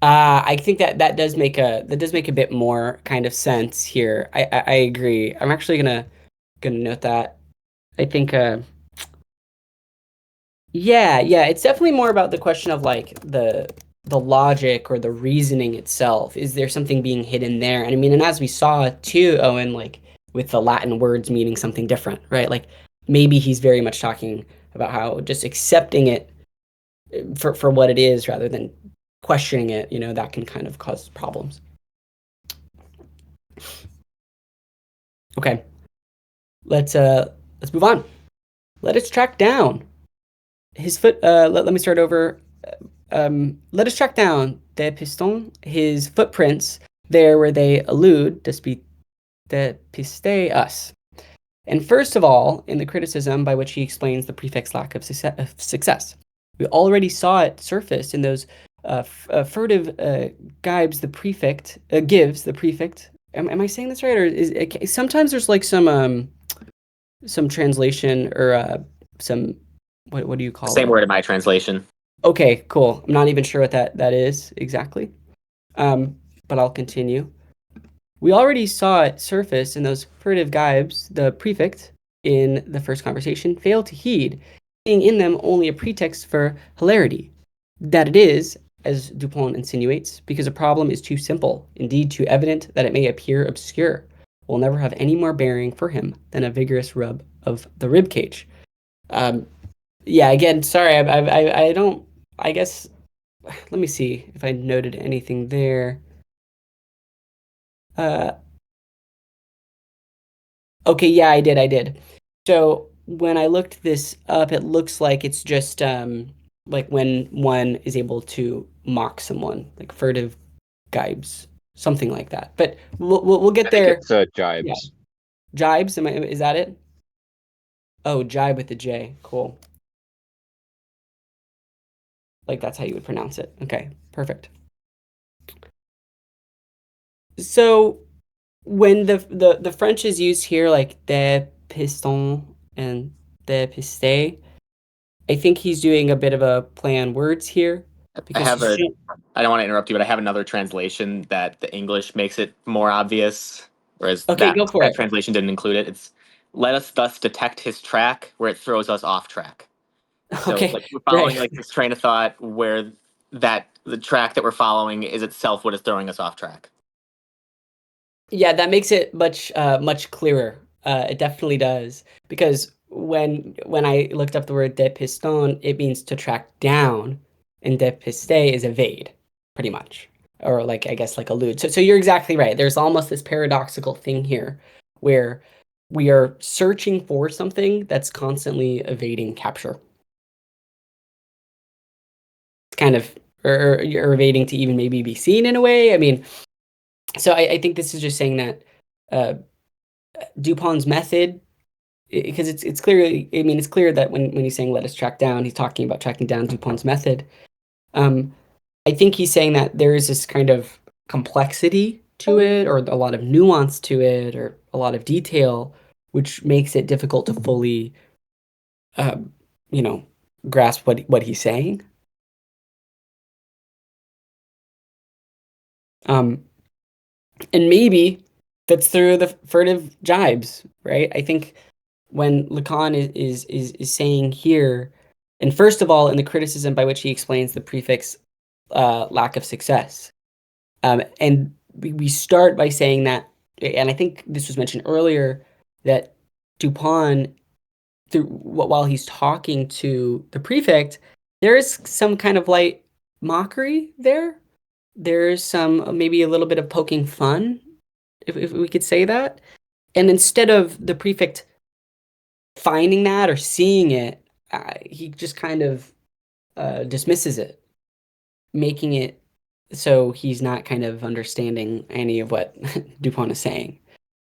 [SPEAKER 1] I think that does make a bit more kind of sense here. I agree. I'm actually gonna note that. I think yeah, it's definitely more about the question of like the logic or the reasoning itself. Is there something being hidden there? And I mean, and as we saw too, Owen, like with the Latin words meaning something different, right? Like maybe he's very much talking about how just accepting it for what it is rather than questioning it, that can kind of cause problems. Okay, let's move on. Let us track down his foot. Let me start over. Let us track down the piston, his footprints there where they allude, de piste us. And first of all, in the criticism by which he explains the prefix lack of success. We already saw it surface in those furtive gibes the prefect gives the prefect. Am I saying this right, or sometimes there's like some translation or some what do you call
[SPEAKER 2] Same
[SPEAKER 1] it?
[SPEAKER 2] word in my translation.
[SPEAKER 1] Okay, cool. I'm not even sure what that is exactly. Um, but I'll continue. We already saw it surface in those furtive gibes, the prefect in the first conversation failed to heed, seeing in them only a pretext for hilarity. That it is, as Dupont insinuates, because a problem is too simple, indeed too evident that it may appear obscure, will never have any more bearing for him than a vigorous rub of the rib cage. Um, yeah, again, sorry, I don't, I guess, let me see if I noted anything there. Uh, okay, yeah, I did. So when I looked this up, it looks like it's just like when one is able to mock someone, like furtive gibes, something like that. But we'll
[SPEAKER 3] I
[SPEAKER 1] get
[SPEAKER 3] think
[SPEAKER 1] there.
[SPEAKER 3] it's
[SPEAKER 1] Yeah,
[SPEAKER 3] jibes.
[SPEAKER 1] jibes. Is that it? Oh, jibe with the J. Cool. Like that's how you would pronounce it. Okay, perfect. So when the French is used here, like de piston and de piste, I think he's doing a bit of a play on words here
[SPEAKER 2] I
[SPEAKER 1] because
[SPEAKER 2] have
[SPEAKER 1] he's
[SPEAKER 2] a I don't want to interrupt you, but I have another translation that the English makes it more obvious, whereas
[SPEAKER 1] okay.
[SPEAKER 2] that
[SPEAKER 1] Go for
[SPEAKER 2] that
[SPEAKER 1] it.
[SPEAKER 2] translation didn't include it. It's let us thus detect his track where it throws us off track. So
[SPEAKER 1] Okay,
[SPEAKER 2] like we're following
[SPEAKER 1] right.
[SPEAKER 2] like this train of thought where that the track that we're following is itself what is throwing us off track.
[SPEAKER 1] Yeah, that makes it much clearer. It definitely does because when I looked up the word de piston, it means to track down, and de piste is evade, pretty much, or like I guess like elude. So you're exactly right. There's almost this paradoxical thing here where we are searching for something that's constantly evading capture. It's kind of or you're evading to even maybe be seen in a way. I mean, so I think this is just saying that uh, Dupont's method, because it's clearly, I mean, it's clear that when he's saying let us track down, he's talking about tracking down Dupont's method. Um, I think he's saying that there is this kind of complexity to it, or a lot of nuance to it, or a lot of detail, which makes it difficult to fully, um, you know, grasp what he's saying. Um, and maybe that's through the furtive jibes, right? I think when Lacan is saying here, and first of all, in the criticism by which he explains the prefix lack of success. And we start by saying that, and I think this was mentioned earlier, that Dupin, while he's talking to the prefect, there is some kind of light mockery there. There's some maybe a little bit of poking fun, if we could say that. And instead of the prefect finding that or seeing it, he just kind of dismisses it, making it so he's not kind of understanding any of what Dupont is saying.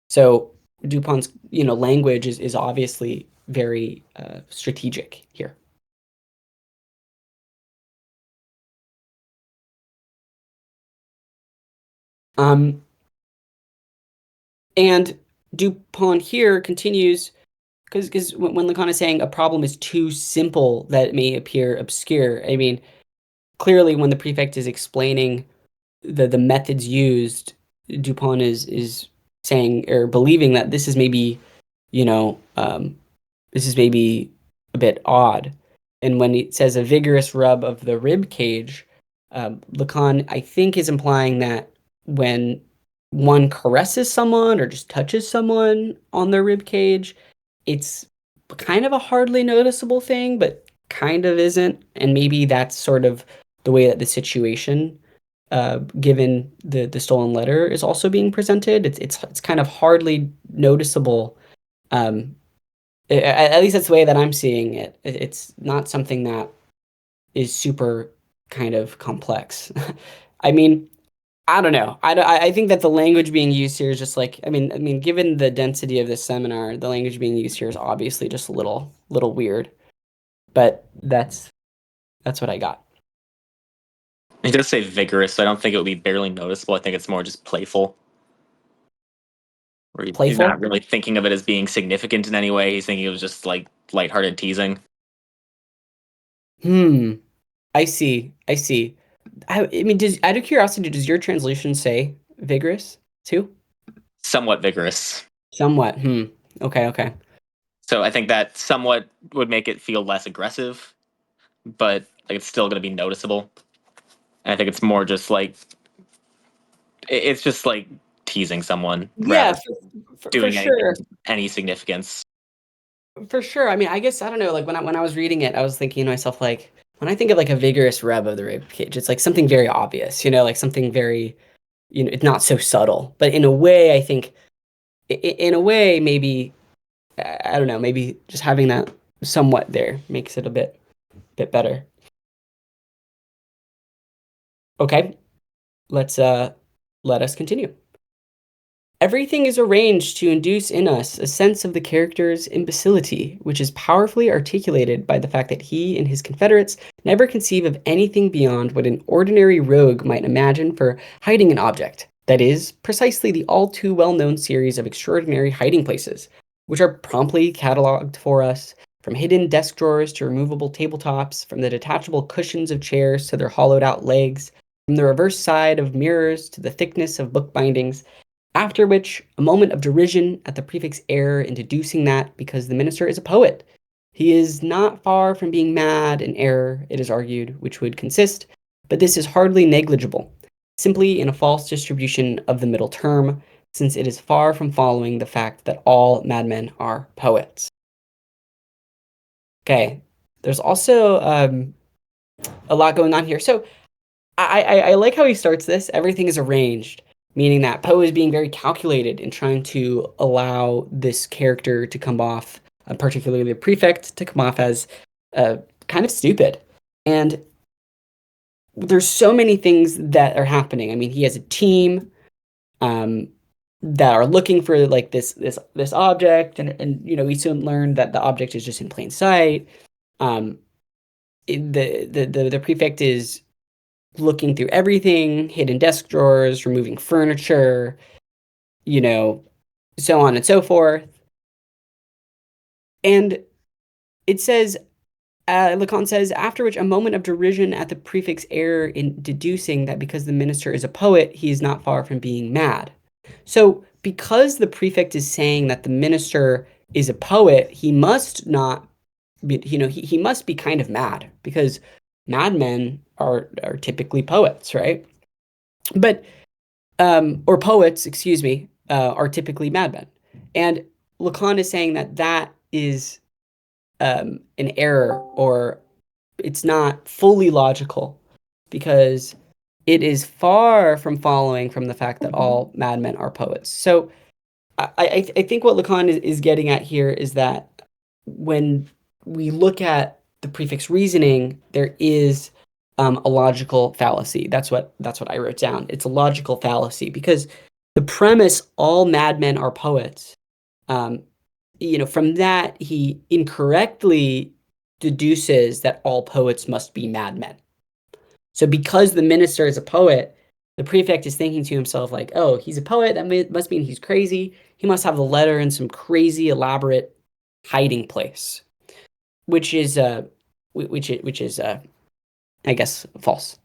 [SPEAKER 1] So Dupont's language is obviously very strategic here. And Dupont here continues because when Lacan is saying a problem is too simple that it may appear obscure, I mean, clearly when the prefect is explaining the methods used, Dupont is saying or believing that this is maybe, you know, this is maybe a bit odd. And when it says a vigorous rub of the rib cage, Lacan, I think, is implying that when one caresses someone or just touches someone on their rib cage, it's kind of a hardly noticeable thing, but kind of isn't. And maybe that's sort of the way that the situation, given the stolen letter, is also being presented. It's kind of hardly noticeable. At least that's the way that I'm seeing it. It's not something that is super kind of complex. I mean, I don't know. I think that the language being used here is just like, I mean, given the density of this seminar, the language being used here is obviously just a little weird. But that's what I got.
[SPEAKER 2] He does say vigorous, so I don't think it would be barely noticeable. I think it's more just playful, where he's not
[SPEAKER 1] Playful?
[SPEAKER 2] really thinking of it as being significant in any way. He's thinking it was just like lighthearted teasing.
[SPEAKER 1] Hmm. I see. I see. I mean, out of curiosity, does your translation say vigorous too?
[SPEAKER 2] Somewhat vigorous.
[SPEAKER 1] Somewhat. Hmm. Okay, okay.
[SPEAKER 2] So I think that somewhat would make it feel less aggressive, but like it's still going to be noticeable. And I think it's more just like it's just like teasing someone rather
[SPEAKER 1] Yeah,
[SPEAKER 2] than
[SPEAKER 1] for
[SPEAKER 2] doing anything
[SPEAKER 1] sure.
[SPEAKER 2] of any significance.
[SPEAKER 1] For sure. I mean, I guess I don't know. Like when I was reading it, I was thinking to myself, like, when I think of like a vigorous rub of the rib cage, it's like something very obvious, like something very, it's not so subtle. But in a way, I think, in a way, maybe I don't know, maybe just having that somewhat there makes it a bit better. Okay, let's let us continue. Everything is arranged to induce in us a sense of the character's imbecility, which is powerfully articulated by the fact that he and his confederates never conceive of anything beyond what an ordinary rogue might imagine for hiding an object. That is, precisely the all too well known series of extraordinary hiding places, which are promptly catalogued for us, from hidden desk drawers to removable tabletops, from the detachable cushions of chairs to their hollowed out legs, from the reverse side of mirrors to the thickness of book bindings. After which, a moment of derision at the prefix error in deducing that because the minister is a poet. He is not far from being mad, an error, it is argued, which would consist, but this is hardly negligible, simply in a false distribution of the middle term, since it is far from following the fact that all madmen are poets. Okay, there's also a lot going on here. So I like how he starts this. Everything is arranged, meaning that Poe is being very calculated in trying to allow this character to come off, particularly the prefect, to come off as kind of stupid. And there's so many things that are happening. I mean, he has a team um, that are looking for like this object, and we soon learn that the object is just in plain sight. Um, the prefect is looking through everything, hidden desk drawers, removing furniture, you know, so on and so forth. And it says, Lacan says, after which a moment of derision at the prefix error in deducing that because the minister is a poet, he is not far from being mad. So because the prefect is saying that the minister is a poet, he must not be, he must be kind of mad because madmen are typically poets, right? But or poets, excuse me, are typically madmen. And Lacan is saying that that is an error, or it's not fully logical because it is far from following from the fact that all madmen are poets. So I think what Lacan is getting at here is that when we look at the prefix reasoning, there is a logical fallacy. That's what I wrote down. It's a logical fallacy because the premise all madmen are poets. Um, from that he incorrectly deduces that all poets must be madmen. So because the minister is a poet, the prefect is thinking to himself like, "Oh, he's a poet. That must mean he's crazy. He must have the letter in some crazy elaborate hiding place," which is I guess false.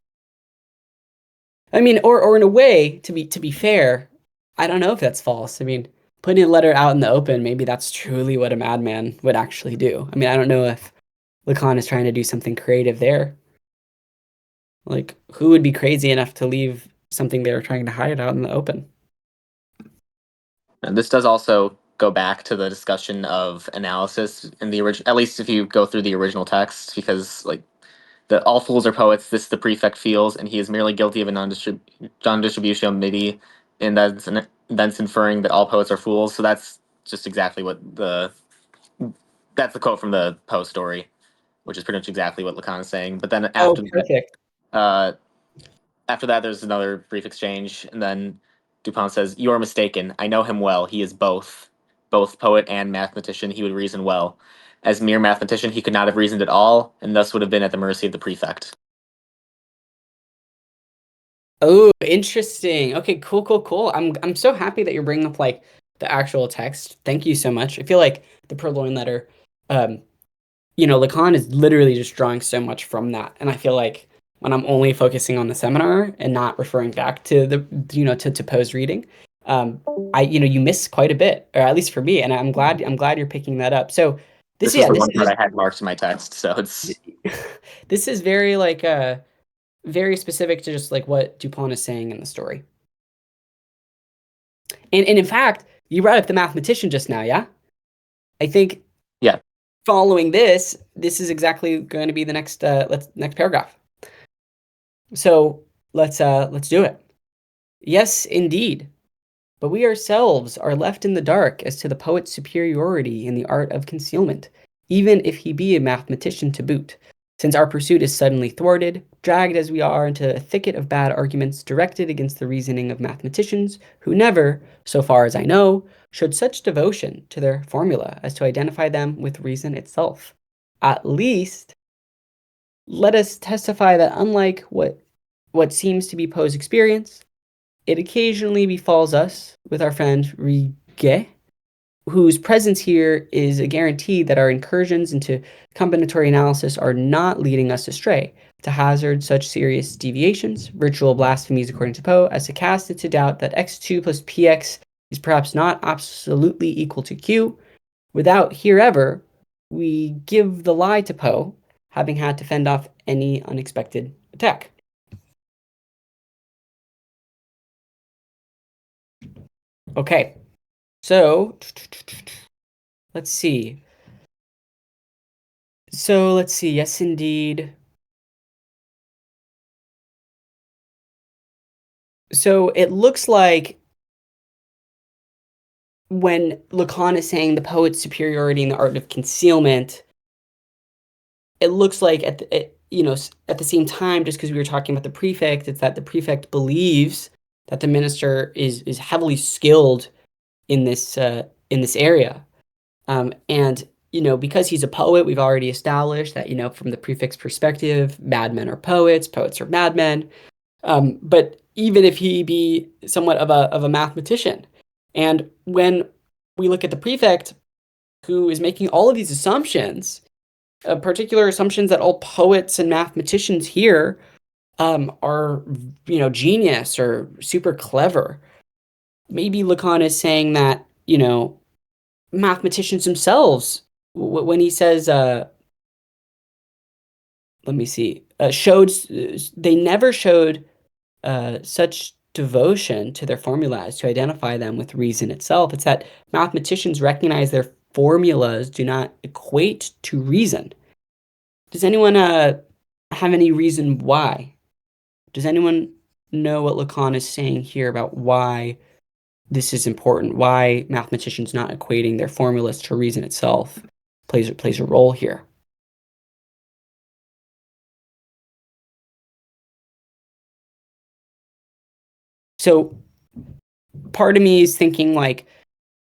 [SPEAKER 1] I mean, or in a way, to be fair, I don't know if that's false. I mean, putting a letter out in the open, maybe that's truly what a madman would actually do. I mean, I don't know if Lacan is trying to do something creative there. Like, who would be crazy enough to leave something they were trying to hide out in the open?
[SPEAKER 2] And this does also go back to the discussion of analysis in the original, at least if you go through the original text, because like the all fools are poets, this the prefect feels, and he is merely guilty of a non-distribution midi, and thence inferring that all poets are fools. So that's just exactly what that's the quote from the Poe story, which is pretty much exactly what Lacan is saying. But then
[SPEAKER 1] Oh, perfect.
[SPEAKER 2] uh, after that, there's another brief exchange, and then Dupont says, "You are mistaken. I know him well. He is both poet and mathematician. He would reason well. As mere mathematician, he could not have reasoned at all, and thus would have been at the mercy of the prefect."
[SPEAKER 1] Oh, interesting. Okay, cool, cool, cool. I'm so happy that you're bringing up like the actual text. Thank you so much. I feel like the Purloined Letter, um, Lacan is literally just drawing so much from that, and I feel like when I'm only focusing on the seminar and not referring back to the, to Poe's reading, um, you miss quite a bit, or at least for me, and I'm glad you're picking that up. So
[SPEAKER 2] This
[SPEAKER 1] this,
[SPEAKER 2] was
[SPEAKER 1] yeah,
[SPEAKER 2] the
[SPEAKER 1] this
[SPEAKER 2] one
[SPEAKER 1] is
[SPEAKER 2] part I had marked in my text, so it's
[SPEAKER 1] this is very like very specific to just like what Dupont is saying in the story. And in fact, you brought up the mathematician just now, yeah? I think
[SPEAKER 2] yeah.
[SPEAKER 1] following this is exactly going to be the next paragraph. So let's do it. Yes, indeed. But we ourselves are left in the dark as to the poet's superiority in the art of concealment, even if he be a mathematician to boot, since our pursuit is suddenly thwarted, dragged as we are into a thicket of bad arguments directed against the reasoning of mathematicians, who never, so far as I know, showed such devotion to their formula as to identify them with reason itself. At least, let us testify that unlike what seems to be Poe's experience, it occasionally befalls us with our friend Rigue, whose presence here is a guarantee that our incursions into combinatory analysis are not leading us astray, to hazard such serious deviations, virtual blasphemies according to Poe, as to cast it to doubt that x2 plus px is perhaps not absolutely equal to q. Without here ever, we give the lie to Poe, having had to fend off any unexpected attack. Okay, so let's see. So let's see. Yes, indeed. So it looks like when Lacan is saying the poet's superiority in the art of concealment, it looks like at the same time, just because we were talking about the prefect, it's that the prefect believes that the minister is heavily skilled in this area. And because he's a poet, we've already established that from the prefix perspective, madmen are poets, poets are madmen. But even if he be somewhat of a mathematician, and when we look at the prefect, who is making all of these assumptions, particular assumptions that all poets and mathematicians here are genius or super clever. Maybe Lacan is saying that mathematicians themselves, when he says, let me see, showed they never showed such devotion to their formulas to identify them with reason itself. It's that mathematicians recognize their formulas do not equate to reason. Does anyone have any reason why? Does anyone know what Lacan is saying here about why this is important? Why mathematicians not equating their formulas to reason itself plays a role here? So part of me is thinking like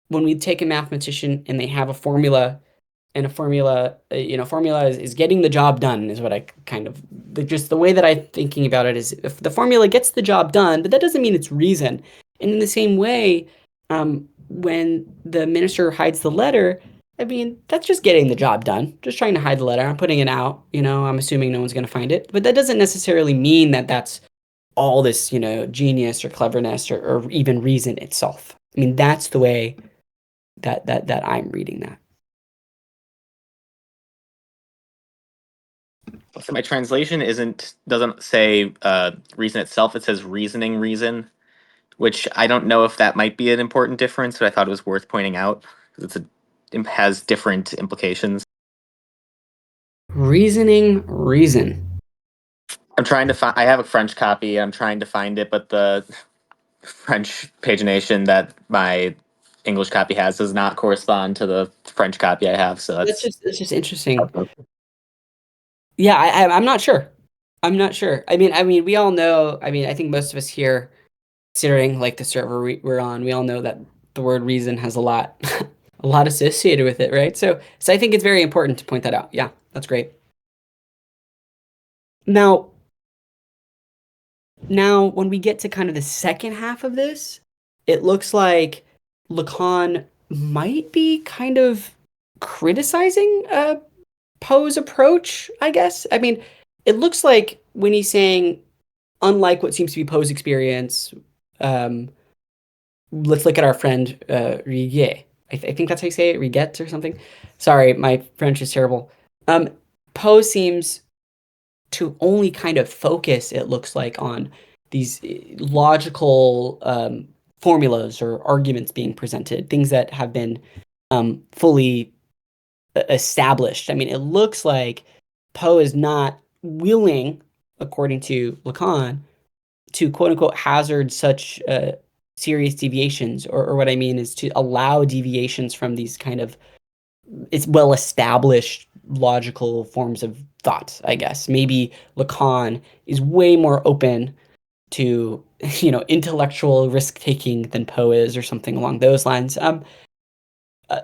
[SPEAKER 1] when we take a mathematician and they have a formula and a formula, formula is getting the job done is what I kind of, just the way that I'm thinking about it is if the formula gets the job done, but that doesn't mean it's reason. And in the same way, when the minister hides the letter, I mean, that's just getting the job done, just trying to hide the letter. I'm putting it out, I'm assuming no one's going to find it, but that doesn't necessarily mean that that's all this, genius or cleverness or even reason itself. I mean, that's the way that I'm reading that.
[SPEAKER 2] So my translation doesn't say reason itself. It says reasoning reason, which I don't know if that might be an important difference, but I thought it was worth pointing out because it has different implications.
[SPEAKER 1] Reasoning reason.
[SPEAKER 2] I'm trying to find. I have a French copy. I'm trying to find it, but the French pagination that my English copy has does not correspond to the French copy I have. So
[SPEAKER 1] That's just interesting. Yeah, I'm not sure. I'm not sure. I mean, we all know. I mean, I think most of us here, considering like the server we're on, we all know that the word reason has a lot, a lot associated with it, right? So I think it's very important to point that out. Yeah, that's great. Now, when we get to kind of the second half of this, it looks like Lacan might be kind of criticizing Poe's approach, I guess. I mean, it looks like when he's saying, unlike what seems to be Poe's experience, um, let's look at our friend Riguet. I think that's how you say it, Riguet or something. Sorry, my French is terrible. Um, Poe seems to only kind of focus, it looks like, on these logical formulas or arguments being presented, things that have been fully established. I mean, it looks like Poe is not willing, according to Lacan, to quote unquote hazard such serious deviations, or what I mean is to allow deviations from these kind of it's well established logical forms of thought, I guess. Maybe Lacan is way more open to, intellectual risk taking than Poe is, or something along those lines.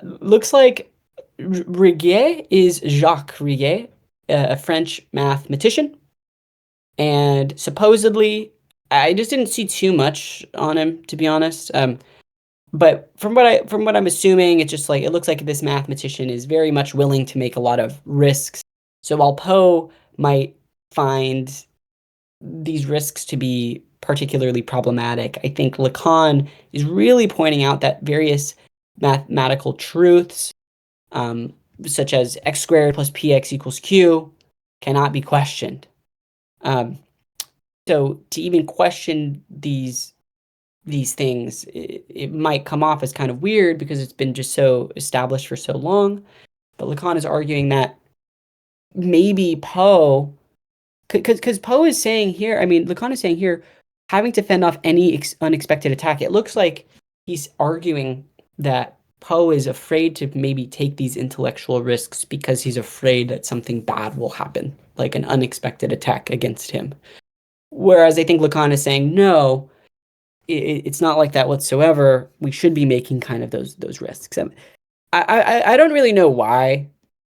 [SPEAKER 1] Looks like Riguet is Jacques Riguet, a French mathematician, and supposedly, I just didn't see too much on him, to be honest. But from what I'm assuming, it's just like it looks like this mathematician is very much willing to make a lot of risks. So while Poe might find these risks to be particularly problematic, I think Lacan is really pointing out that various mathematical truths, um, such as x squared plus px equals q, cannot be questioned. Um, so to even question these things, it might come off as kind of weird because it's been just so established for so long. But Lacan is arguing that maybe Poe, because Poe is saying here, I mean, Lacan is saying here, having to fend off any unexpected attack. It looks like he's arguing that Poe is afraid to maybe take these intellectual risks because he's afraid that something bad will happen, like an unexpected attack against him. Whereas I think Lacan is saying, no, it's not like that whatsoever. We should be making kind of those risks. I don't really know why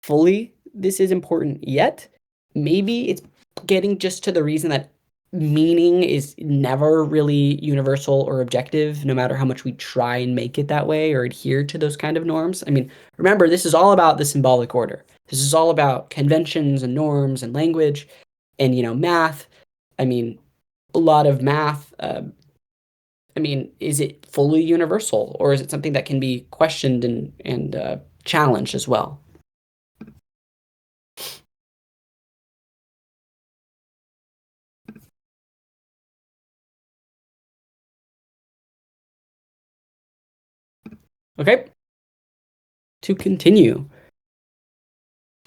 [SPEAKER 1] fully this is important yet. Maybe it's getting just to the reason that meaning is never really universal or objective, no matter how much we try and make it that way or adhere to those kind of norms. I mean, remember, this is all about the symbolic order. This is all about conventions and norms and language and, math. I mean, a lot of math I mean, is it fully universal, or is it something that can be questioned and challenged as well? Okay, to continue,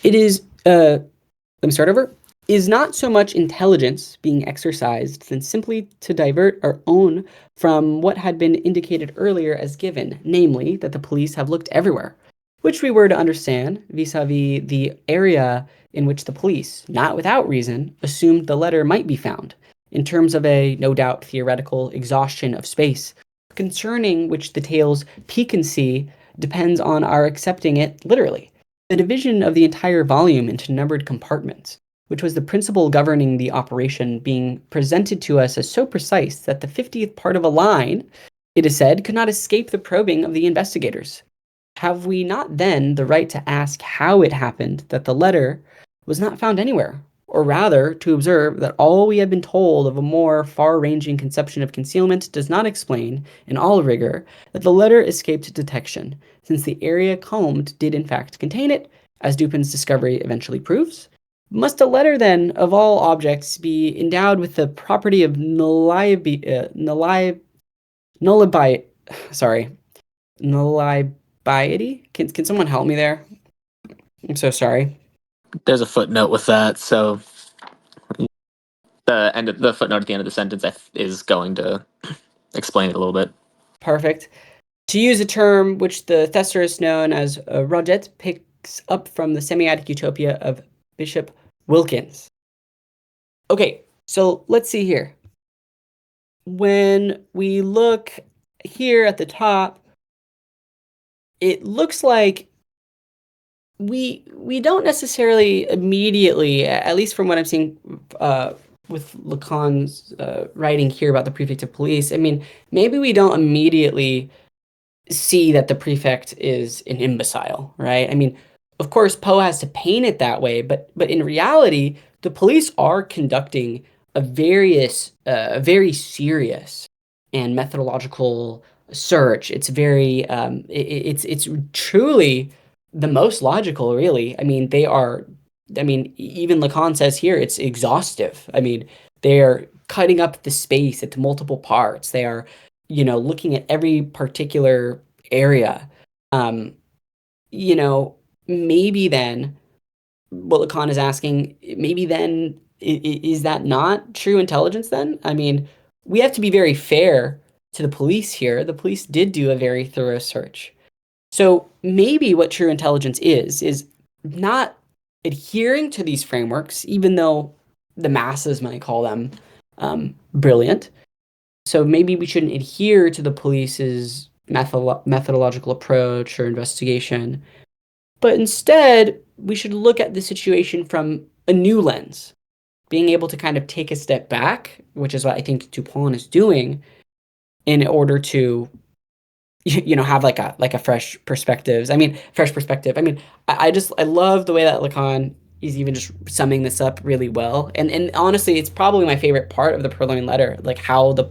[SPEAKER 1] it is let me start over, is not so much intelligence being exercised than simply to divert our own from what had been indicated earlier as given, namely that the police have looked everywhere, which we were to understand vis-a-vis the area in which the police, not without reason, assumed the letter might be found, in terms of a no doubt theoretical exhaustion of space, concerning which the tale's piquancy depends on our accepting it literally. The division of the entire volume into numbered compartments, which was the principle governing the operation, being presented to us as so precise that the 50th part of a line, it is said, could not escape the probing of the investigators. Have we not then the right to ask how it happened that the letter was not found anywhere? Or rather, to observe that all we have been told of a more far ranging conception of concealment does not explain, in all rigor, that the letter escaped detection, since the area combed did in fact contain it, as Dupin's discovery eventually proves. Must a letter, then, of all objects, be endowed with the property of nullibi, sorry, nullibiety? Can someone help me there? I'm so sorry.
[SPEAKER 2] There's a footnote with that, so the footnote at the end of the sentence is going to explain it a little bit.
[SPEAKER 1] Perfect. To use a term which the thesaurus known as Roget picks up from the semiotic utopia of Bishop Wilkins. Okay, so let's see here. When we look here at the top, it looks like we don't necessarily immediately, at least from what I'm seeing with Lacan's writing here about the prefect of police. I mean, maybe we don't immediately see that the prefect is an imbecile, right? I mean, of course, Poe has to paint it that way, but in reality, the police are conducting a very serious and methodological search. It's very, it's truly the most logical, really. I mean, they are. I mean, even Lacan says here it's exhaustive. I mean, they are cutting up the space into multiple parts. They are looking at every particular area. Um, you know, maybe then what Lacan is asking, maybe then is that not true intelligence then? I mean, we have to be very fair to the police here. The police did do a very thorough search. So maybe what true intelligence is not adhering to these frameworks, even though the masses might call them brilliant. So maybe we shouldn't adhere to the police's methodological approach or investigation, but instead we should look at the situation from a new lens, being able to kind of take a step back, which is what I think Dupin is doing, in order to have like a fresh perspective. I mean, I love the way that Lacan is even just summing this up really well, and honestly it's probably my favorite part of the Purloined Letter, like how the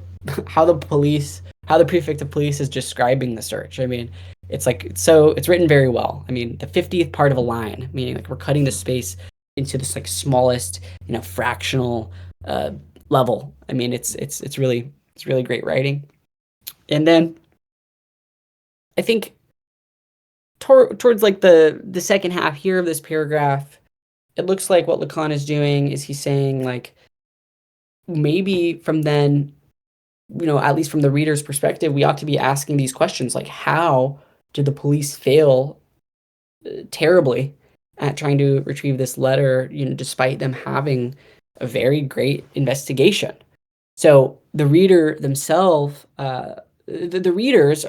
[SPEAKER 1] how the prefect of police is describing the search. I mean, it's written very well. I mean, the 50th part of a line, meaning like we're cutting the space into this like smallest fractional uh level. I mean, it's really great writing. And then I think towards like the second half here of this paragraph, it looks like what Lacan is doing is he's saying like maybe from then, at least from the reader's perspective, we ought to be asking these questions like how did the police fail terribly at trying to retrieve this letter, despite them having a very great investigation. So the reader themselves, the readers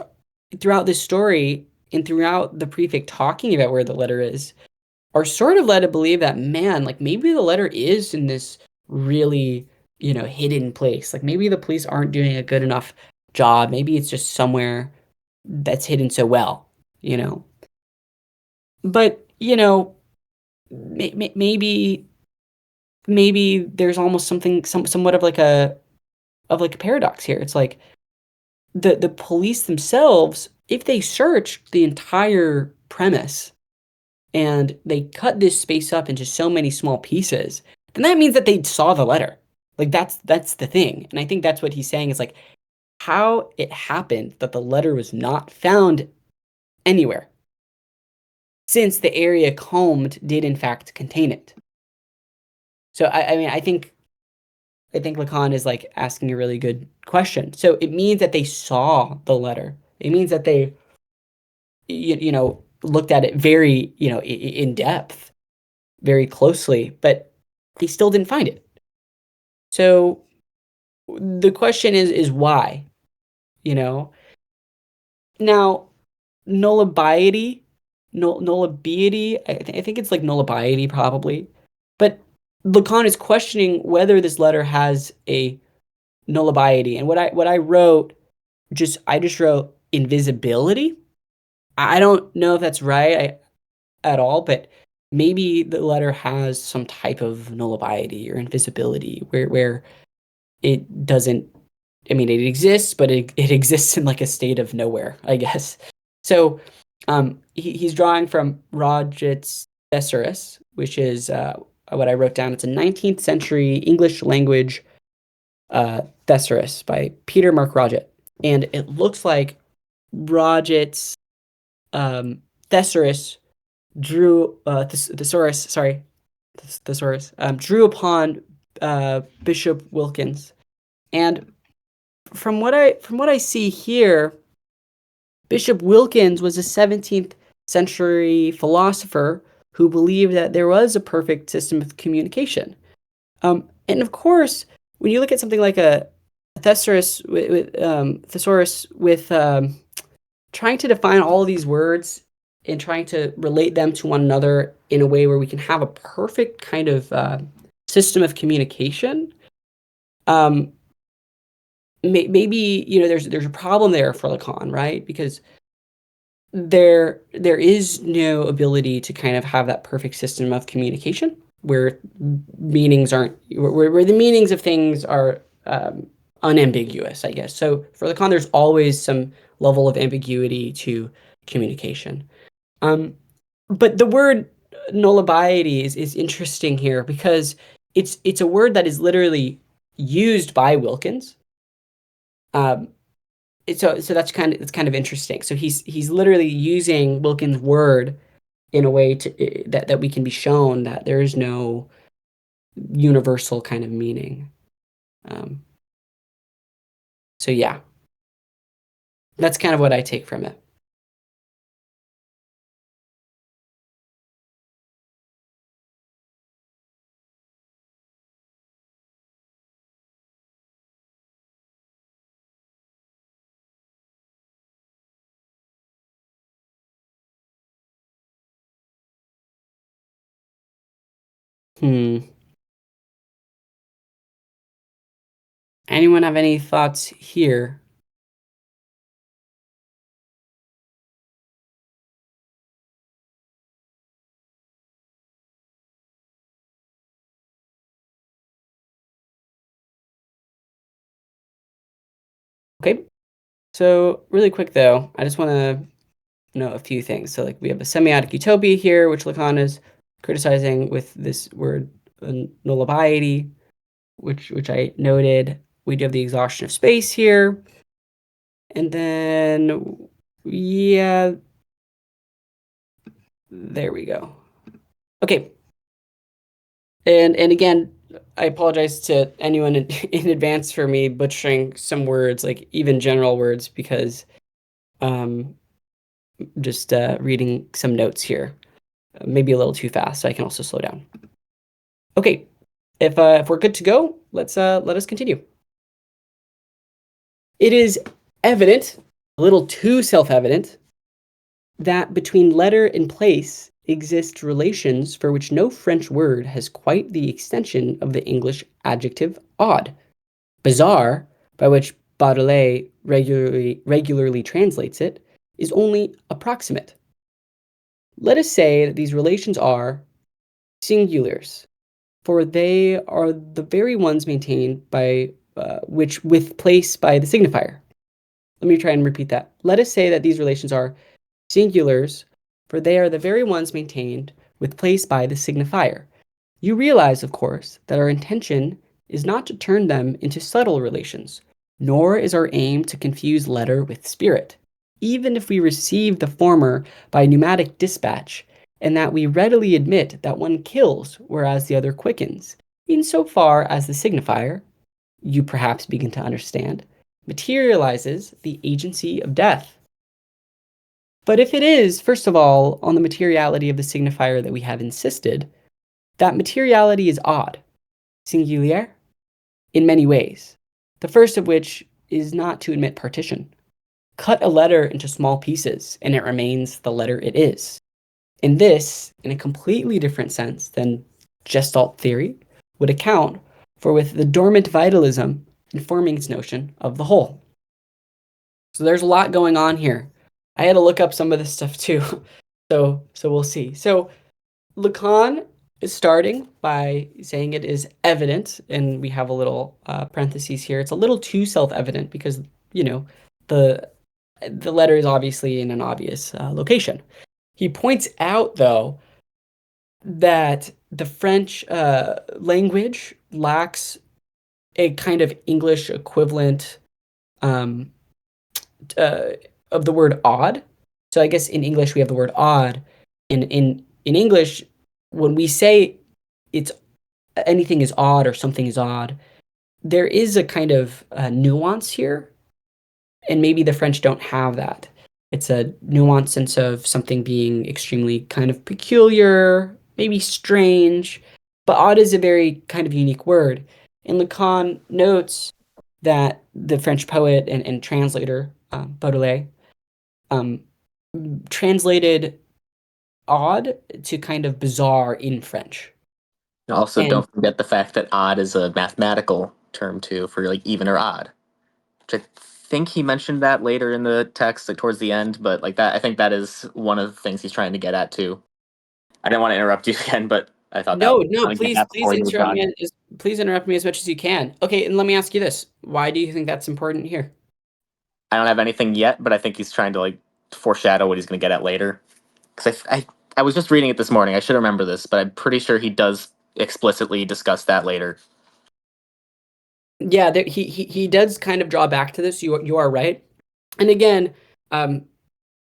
[SPEAKER 1] throughout this story and throughout the prefect talking about where the letter is, are sort of led to believe that, man, like maybe the letter is in this really, hidden place. Like maybe the police aren't doing a good enough job. Maybe it's just somewhere that's hidden so well, you know. But, maybe there's almost something somewhat of like a paradox here. It's like the police themselves, if they search the entire premise and they cut this space up into so many small pieces, then that means that they saw the letter. Like that's the thing. And I think that's what he's saying is like how it happened that the letter was not found anywhere, since the area combed did in fact contain it. So I mean I think Lacan is like asking a really good question. So it means that they saw the letter. It means that they looked at it very, in depth, very closely, but they still didn't find it. So the question is why, you know? Now, nullibiety, nullibiety, I think it's like nullibiety probably. But Lacan is questioning whether this letter has a nullibiety. And what I wrote, I just wrote invisibility. I don't know if that's right at all, but maybe the letter has some type of nullibiety or invisibility where it doesn't, I mean, it exists, but it exists in like a state of nowhere, I guess. So he's drawing from Roget's Thesaurus, which is what I wrote down. It's a 19th century English language Thesaurus by Peter Mark Roget. And it looks like Roget's Thesaurus drew thesaurus drew upon Bishop Wilkins. And from what I see here, Bishop Wilkins was a 17th century philosopher who believed that there was a perfect system of communication. And of course, when you look at something like a thesaurus with trying to define all of these words and trying to relate them to one another in a way where we can have a perfect kind of system of communication, maybe there's a problem there for Lacan, right? Because there is no ability to kind of have that perfect system of communication where meanings aren't where the meanings of things are unambiguous, I guess. So for Lacan, there's always some level of ambiguity to communication. But the word nullibiety is interesting here because it's a word that is literally used by Wilkins. Um, so it's kind of interesting. So he's literally using Wilkins' word in a way that we can be shown that there is no universal kind of meaning. Um, so yeah, that's kind of what I take from it. Hmm. Anyone have any thoughts here? Okay. So really quick though, I just want to know a few things. So like we have a semiotic utopia here, which Lacan is criticizing with this word nullibiety, which I noted. We do have the exhaustion of space here. And then, yeah, there we go. Okay. And again, I apologize to anyone in advance for me butchering some words, like even general words, because just reading some notes here, maybe a little too fast, so I can also slow down. Okay, if we're good to go, let us continue. It is evident, a little too self-evident, that between letter and place exist relations for which no French word has quite the extension of the English adjective odd. Bizarre, by which Baudelaire regularly translates it, is only approximate. Let us say that these relations are singulars, for they are the very ones maintained by which with place by the signifier. Let me try and repeat that. Let us say that these relations are singulars, for they are the very ones maintained with place by the signifier. You realize, of course, that our intention is not to turn them into subtle relations, nor is our aim to confuse letter with spirit, even if we receive the former by pneumatic dispatch, and that we readily admit that one kills whereas the other quickens, insofar as the signifier, you perhaps begin to understand, materializes the agency of death. But if it is, first of all, on the materiality of the signifier that we have insisted, that materiality is odd, singulier, in many ways. The first of which is not to admit partition. Cut a letter into small pieces, and it remains the letter it is. And this, in a completely different sense than Gestalt theory, would account for with the dormant vitalism informing its notion of the whole. So there's a lot going on here. I had to look up some of this stuff too. So we'll see. So Lacan is starting by saying it is evident, and we have a little parentheses here. It's a little too self-evident because, you know, the the letter is obviously in an obvious location. He points out, though, that the French language lacks a kind of English equivalent um, uh, of the word odd. So I guess in English we have the word odd. In English, when we say it's anything is odd or something is odd, there is a kind of nuance here, and maybe the French don't have that. It's a nuanced sense of something being extremely kind of peculiar, maybe strange, but odd is a very kind of unique word. And Lacan notes that the French poet and translator Baudelaire um, translated odd to kind of bizarre in French.
[SPEAKER 2] Also,
[SPEAKER 1] And
[SPEAKER 2] don't forget the fact that odd is a mathematical term too for like even or odd. Which I think he mentioned that later in the text, like towards the end. But like that, I think that is one of the things he's trying to get at too. I didn't want to interrupt you again, but I thought that
[SPEAKER 1] no,
[SPEAKER 2] was
[SPEAKER 1] no,
[SPEAKER 2] want to get that
[SPEAKER 1] please
[SPEAKER 2] before you moved
[SPEAKER 1] interrupt
[SPEAKER 2] on.
[SPEAKER 1] me please interrupt me as much as you can. Okay, and let me ask you this. Why do you think that's important here?
[SPEAKER 2] I don't have anything yet, but I think he's trying to like foreshadow what he's going to get at later. Because I was just reading it this morning. I should remember this, but I'm pretty sure he does explicitly discuss that later.
[SPEAKER 1] Yeah, he does kind of draw back to this. You are right. And again, um,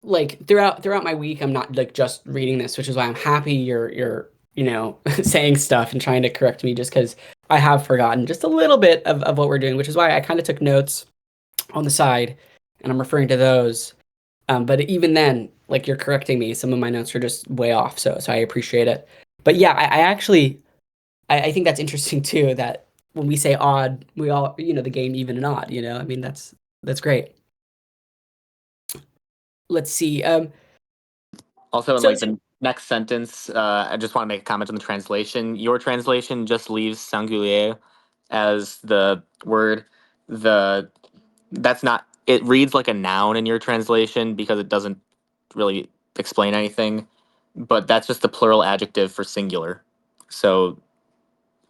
[SPEAKER 1] like throughout my week, I'm not like just reading this, which is why I'm happy you're saying stuff and trying to correct me just because I have forgotten just a little bit of what we're doing, which is why I kind of took notes on the side and I'm referring to those. But even then, like you're correcting me, some of my notes are just way off, so I appreciate it. But yeah, I actually I think that's interesting too, that when we say odd, we all the game even and odd, I mean that's great. Let's see.
[SPEAKER 2] Also, in
[SPEAKER 1] So,
[SPEAKER 2] like
[SPEAKER 1] so
[SPEAKER 2] the next sentence, I just want to make a comment on the translation. Your translation just leaves singulier as the word. The That's not. It reads like a noun in your translation because it doesn't really explain anything. But that's just the plural adjective for singular. So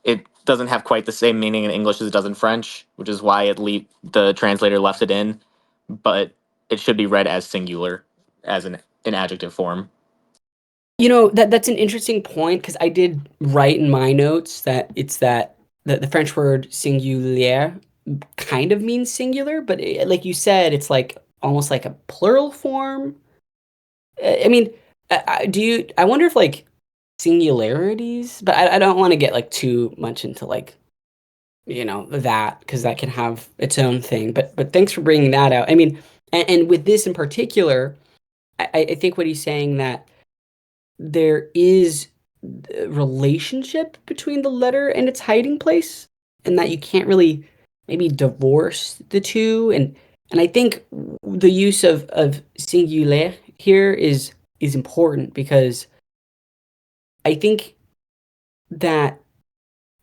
[SPEAKER 2] it doesn't have quite the same meaning in English as it does in French, which is why the translator left it in. But it should be read as singular, as an adjective form.
[SPEAKER 1] that's an interesting point because I did write in my notes that it's that the French word singulier kind of means singular, but like you said, it's like almost like a plural form. I mean, I wonder if like singularities, but I don't want to get like too much into like that because that can have its own thing. But thanks for bringing that out. I mean, and with this in particular, I think what he's saying that there is a relationship between the letter and its hiding place, and that you can't really maybe divorce the two. And I think the use of singulier here is important because I think that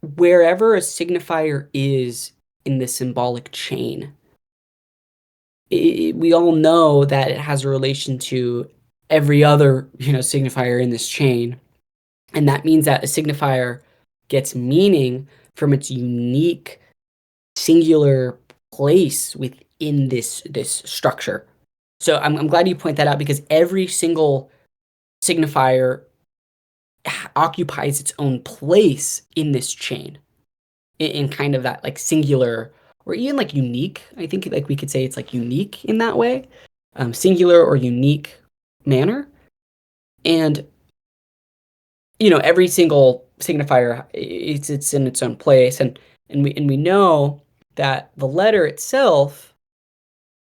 [SPEAKER 1] wherever a signifier is in the symbolic chain, we all know that it has a relation to every other signifier in this chain, and that means that a signifier gets meaning from its unique singular place in this structure. So I'm glad you point that out because every single signifier occupies its own place in this chain in kind of that like singular or even like unique. I think like we could say it's like unique in that way, singular or unique manner. And every single signifier it's in its own place, and we know that the letter itself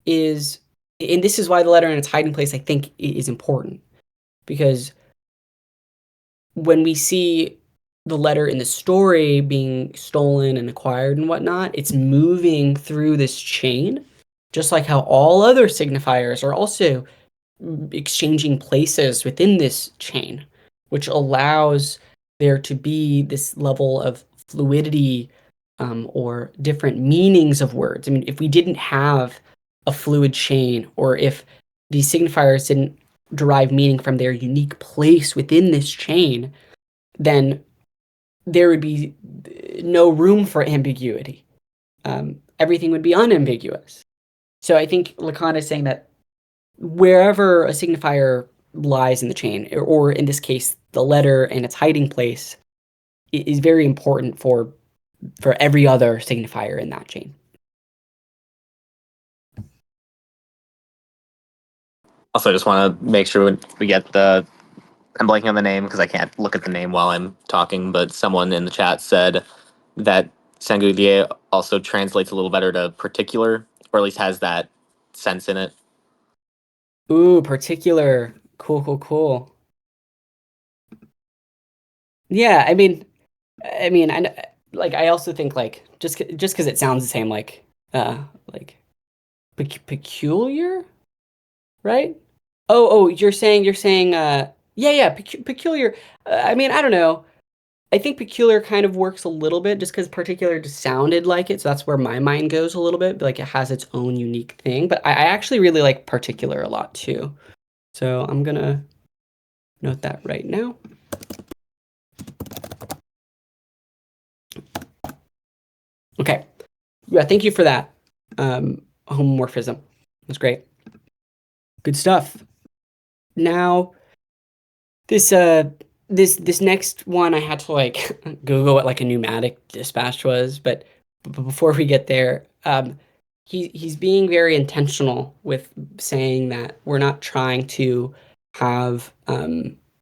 [SPEAKER 1] is, and this is why the letter in its hiding place I think is important because when we see the letter in the story being stolen and acquired and whatnot, it's moving through this chain, just like how all other signifiers are also exchanging places within this chain, which allows there to be this level of fluidity or different meanings of words. I mean, if we didn't have a fluid chain, or if these signifiers didn't derive meaning from their unique place within this chain, then there would be no room for ambiguity. Everything would be unambiguous. So I think Lacan is saying that wherever a signifier lies in the chain, or in this case, the letter and its hiding place, is very important for every other signifier in that chain.
[SPEAKER 2] Also, I just want to make sure we get the. I'm blanking on the name because I can't look at the name while I'm talking, but someone in the chat said that singulier also translates a little better to particular, or at least has that sense in it.
[SPEAKER 1] Ooh, particular. Cool, cool, cool. Yeah, I mean, I also think like just because it sounds the same, like peculiar, right? Oh, you're saying, yeah, peculiar. I mean, I don't know. I think peculiar kind of works a little bit just because particular just sounded like it, so that's where my mind goes a little bit. Like it has its own unique thing, but I actually really like particular a lot too. So I'm gonna note that right now. Okay. Yeah, thank you for that. Homomorphism. That's great. Good stuff. Now, this next one I had to like Google what like a pneumatic dispatch was, but before we get there, he's being very intentional with saying that we're not trying to have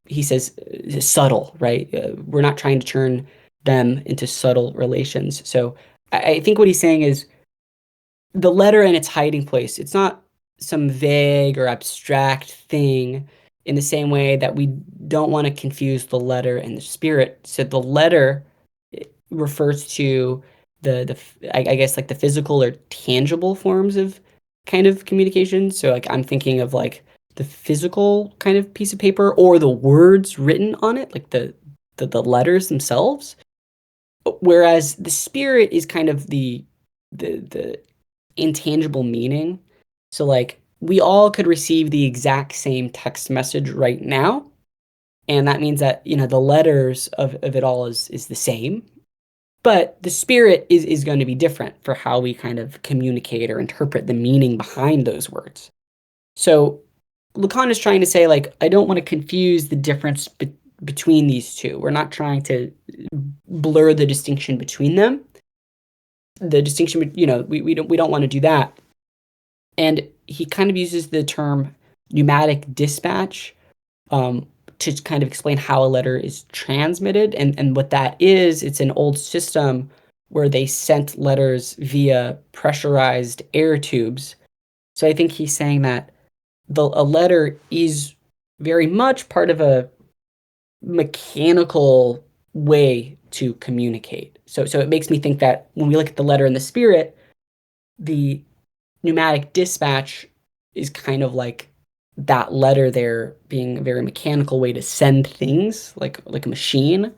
[SPEAKER 1] he says subtle, right? We're not trying to turn them into subtle relations. So I think what he's saying is the letter and its hiding place. It's not some vague or abstract thing in the same way that we don't want to confuse the letter and the spirit. So the letter refers to I guess like the physical or tangible forms of kind of communication. So like I'm thinking of like the physical kind of piece of paper or the words written on it, like the letters themselves. Whereas the spirit is kind of the intangible meaning. So like we all could receive the exact same text message right now. And that means that, the letters of it all is the same. But the spirit is going to be different for how we kind of communicate or interpret the meaning behind those words. So Lacan is trying to say, like, I don't want to confuse the difference between these two. We're not trying to blur the distinction between them. The distinction, we don't want to do that. And he kind of uses the term pneumatic dispatch to kind of explain how a letter is transmitted. And what that is, it's an old system where they sent letters via pressurized air tubes. So I think he's saying that a letter is very much part of a mechanical way to communicate. So it makes me think that when we look at the letter and the spirit, the pneumatic dispatch is kind of like that letter there being a very mechanical way to send things like a machine,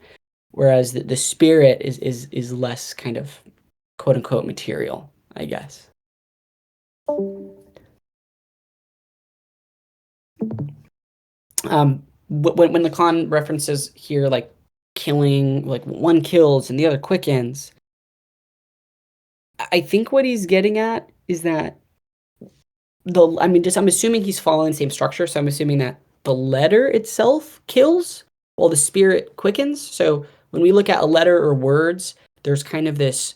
[SPEAKER 1] whereas the spirit is less kind of quote unquote material, I guess. When Lacan references here like killing, like one kills and the other quickens, I think what he's getting at is that I'm assuming he's following the same structure, so I'm assuming that the letter itself kills while the spirit quickens. So when we look at a letter or words, there's kind of this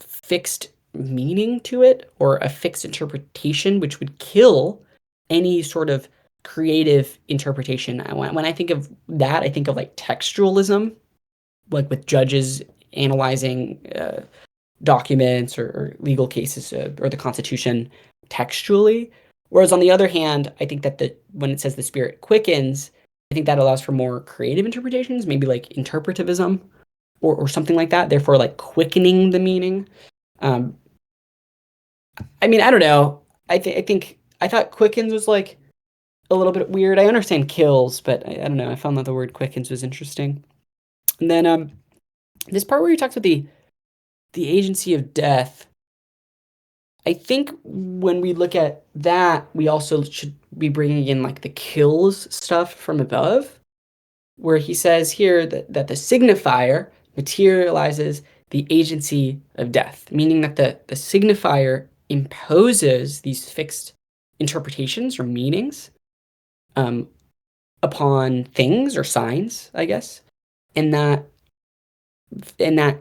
[SPEAKER 1] fixed meaning to it or a fixed interpretation, which would kill any sort of creative interpretation. When I think of that, I think of like textualism, like with judges analyzing documents or legal cases or the Constitution textually. Whereas on the other hand, I think that when it says the spirit quickens, I think that allows for more creative interpretations, maybe like interpretivism or something like that. Therefore, like quickening the meaning. Um, I mean, I don't know. I think I thought quickens was like a little bit weird. I understand kills, but I don't know. I found that the word quickens was interesting. And then this part where he talks about the agency of death. I think when we look at that, we also should be bringing in like the kills stuff from above, where he says here that the signifier materializes the agency of death, meaning that the signifier imposes these fixed interpretations or meanings um, upon things or signs, I guess, and that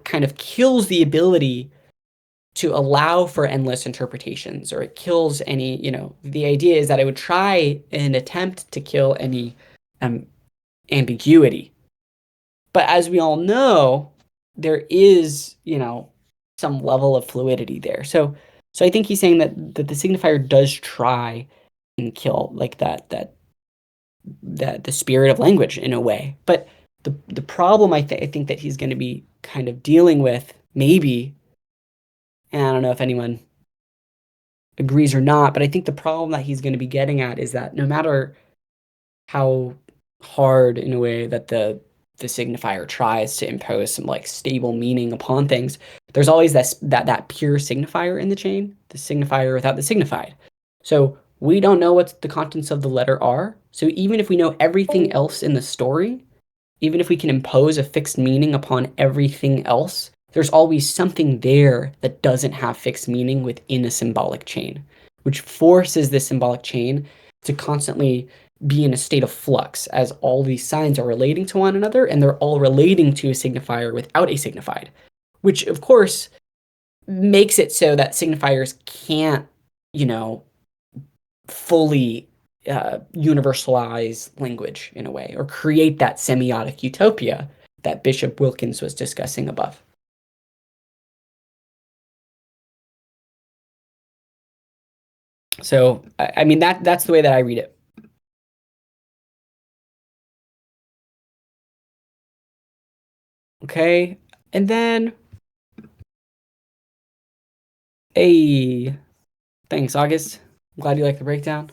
[SPEAKER 1] kind of kills the ability to allow for endless interpretations, or it kills any, the idea is that it would try and attempt to kill any um, ambiguity. But as we all know, there is, some level of fluidity there. So I think he's saying that the signifier does try and kill like that the spirit of language in a way. But the problem I think that he's going to be kind of dealing with, maybe, and I don't know if anyone agrees or not, but I think the problem that he's going to be getting at is that no matter how hard in a way that the signifier tries to impose some like stable meaning upon things, there's always that pure signifier in the chain, the signifier without the signified. So we don't know what the contents of the letter are. So even if we know everything else in the story, even if we can impose a fixed meaning upon everything else, there's always something there that doesn't have fixed meaning within a symbolic chain, which forces the symbolic chain to constantly be in a state of flux as all these signs are relating to one another and they're all relating to a signifier without a signified, which of course makes it so that signifiers can't, fully universalize language in a way or create that semiotic utopia that Bishop Wilkins was discussing above. So, I mean, that's the way that I read it. Okay. And then, thanks, August. I'm glad you like the breakdown.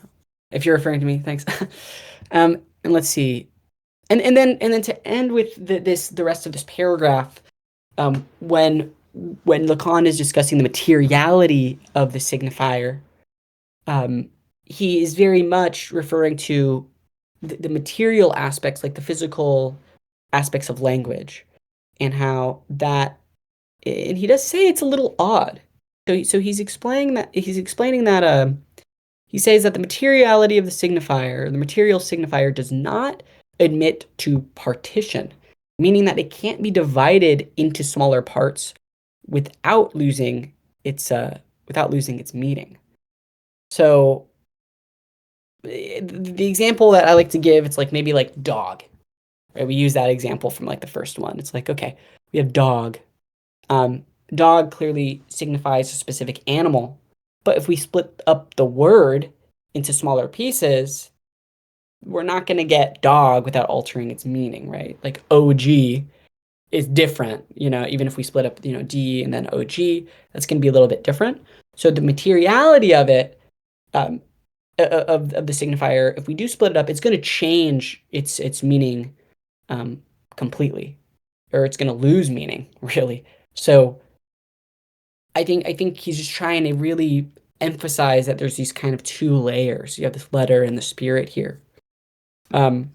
[SPEAKER 1] If you're referring to me, thanks. And let's see. And then to end with the rest of this paragraph, when Lacan is discussing the materiality of the signifier, he is very much referring to the material aspects, like the physical aspects of language, and how that, and he does say it's a little odd. So he's explaining that he says that the materiality of the signifier, the material signifier, does not admit to partition, meaning that it can't be divided into smaller parts without losing its meaning. So the example that I like to give, it's like maybe like dog, right? We use that example from like the first one. It's like, okay, we have dog. Dog clearly signifies a specific animal, but if we split up the word into smaller pieces, we're not going to get dog without altering its meaning, right? Like OG is different, even if we split up, D and then OG, that's going to be a little bit different. So the materiality of it, of the signifier, if we do split it up, it's going to change its meaning completely, or it's going to lose meaning, really. So I think he's just trying to really emphasize that there's these kind of two layers. You have this letter and the spirit here. Let's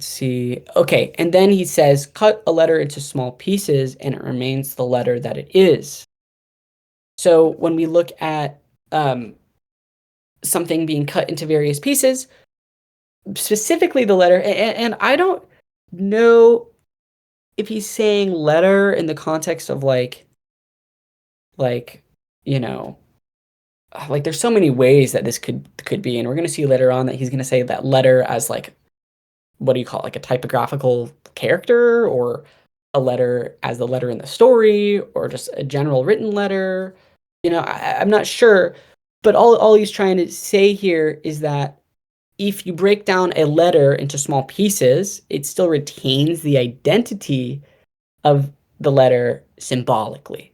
[SPEAKER 1] see. Okay, and then he says, cut a letter into small pieces and it remains the letter that it is. So when we look at um, something being cut into various pieces, specifically the letter. And I don't know if he's saying letter in the context of like, you know, like there's so many ways that this could be, and we're gonna see later on that he's gonna say that letter as like, what do you call it, like a typographical character, or a letter as the letter in the story, or just a general written letter. I'm not sure, but all he's trying to say here is that if you break down a letter into small pieces, it still retains the identity of the letter symbolically.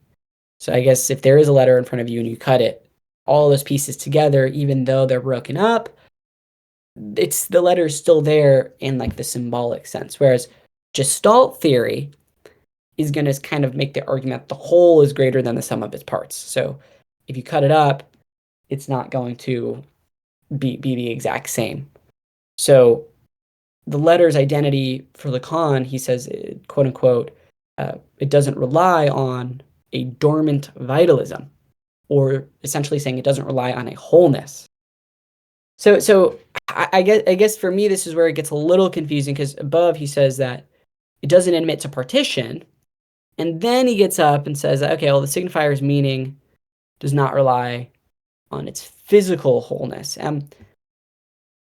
[SPEAKER 1] So I guess if there is a letter in front of you and you cut it, all those pieces together, even though they're broken up, it's the letter is still there in like the symbolic sense. Whereas Gestalt theory is going to kind of make the argument the whole is greater than the sum of its parts. So if you cut it up, it's not going to be the exact same. So the letter's identity for Lacan, he says, quote unquote, it doesn't rely on a dormant vitalism, or essentially saying it doesn't rely on a wholeness. So I guess for me this is where it gets a little confusing, because above he says that it doesn't admit to partition, and then he gets up and says, okay, well, the signifier's meaning does not rely on its physical wholeness.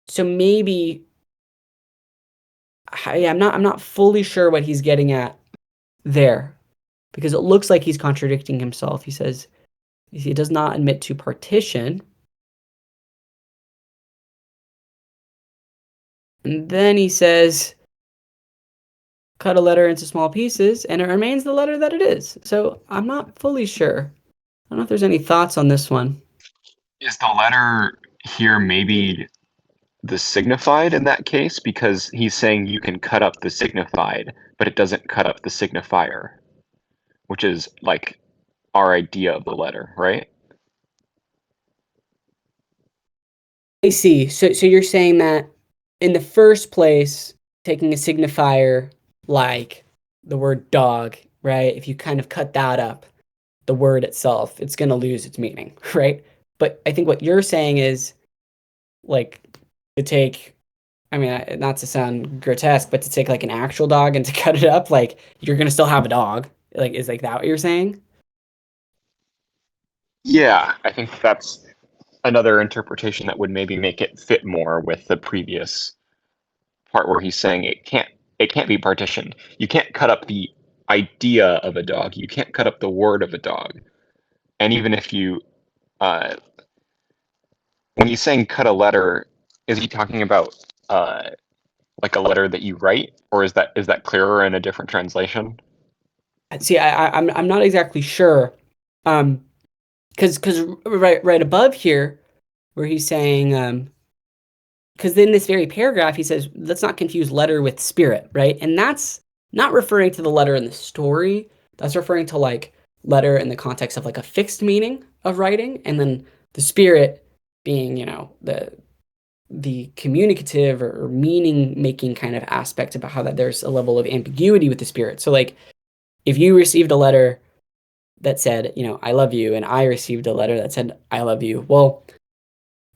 [SPEAKER 1] So maybe I'm not fully sure what he's getting at there, because it looks like he's contradicting himself. He says he does not admit to partition, and then he says cut a letter into small pieces and it remains the letter that it is. So I'm not fully sure. I don't know if there's any thoughts on this one.
[SPEAKER 3] Is the letter here maybe the signified in that case? Because he's saying you can cut up the signified, but it doesn't cut up the signifier, which is like our idea of the letter, right?
[SPEAKER 1] I see. So you're saying that in the first place, taking a signifier like the word dog, right? If you kind of cut that up, the word itself, it's going to lose its meaning, right? But I think what you're saying is like to take, I mean, not to sound grotesque, but to take like an actual dog and to cut it up, like you're going to still have a dog. Like, is like that what you're saying?
[SPEAKER 3] Yeah, I think that's another interpretation that would maybe make it fit more with the previous part where he's saying it can't be partitioned. You can't cut up the idea of a dog. You can't cut up the word of a dog. And even if you uh, when he's saying cut a letter, is he talking about like a letter that you write, or is that clearer in a different translation?
[SPEAKER 1] See, I'm not exactly sure. Um, because right above here, where he's saying, because in this very paragraph he says, let's not confuse letter with spirit, right? And that's not referring to the letter in the story. That's referring to like letter in the context of like a fixed meaning of writing, and then the spirit being, the communicative or meaning making kind of aspect about how that there's a level of ambiguity with the spirit. So like if you received a letter that said, I love you, and I received a letter that said, I love you. Well,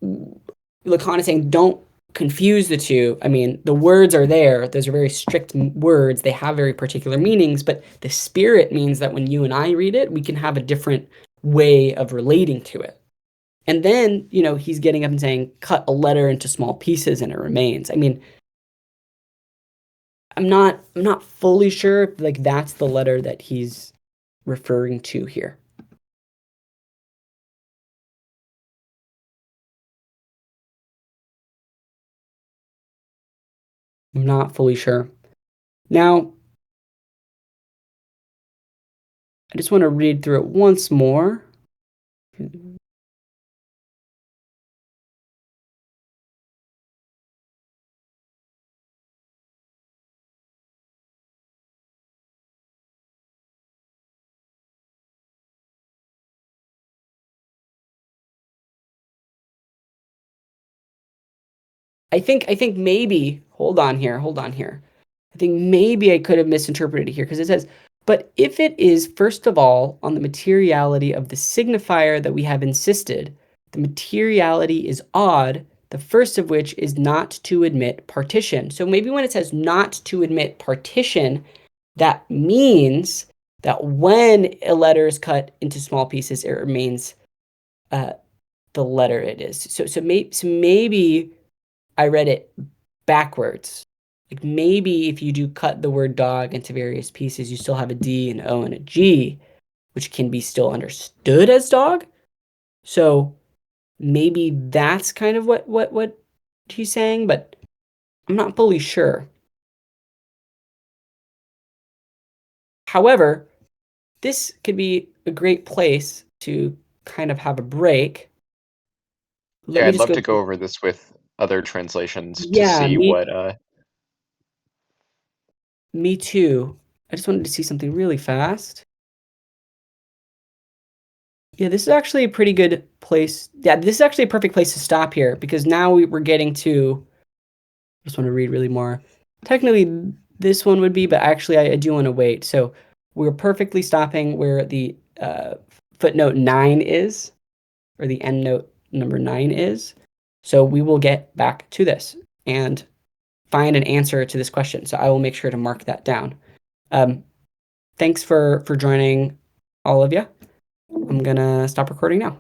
[SPEAKER 1] Lacan is saying, don't confuse the two. I mean, the words are there. Those are very strict words. They have very particular meanings, but the spirit means that when you and I read it, we can have a different way of relating to it. And then, he's getting up and saying, cut a letter into small pieces and it remains. I mean, I'm not fully sure if like that's the letter that he's referring to here. I'm not fully sure. Now, I just want to read through it once more. I think maybe, hold on here. I think maybe I could have misinterpreted it here, because it says, but if it is first of all on the materiality of the signifier that we have insisted, The materiality is odd, the first of which is not to admit partition. So maybe when it says not to admit partition, that means that when a letter is cut into small pieces, it remains the letter it is. So maybe I read it backwards. Like maybe if you do cut the word dog into various pieces, you still have a D, an O, and a G, which can be still understood as dog. So maybe that's kind of what he's saying, but I'm not fully sure. However, this could be a great place to kind of have a break.
[SPEAKER 3] Yeah, I'd love to go over this with other translations to see what
[SPEAKER 1] me too. I just wanted to see something really fast. Yeah, this is actually a pretty good place. Yeah, this is actually a perfect place to stop here because now we're getting to. I just want to read really more. Technically, this one would be, but actually, I do want to wait. So we're perfectly stopping where the footnote 9 is, or the end note number 9 is. So we will get back to this and find an answer to this question. So I will make sure to mark that down. Thanks for joining, all of you. I'm gonna stop recording now.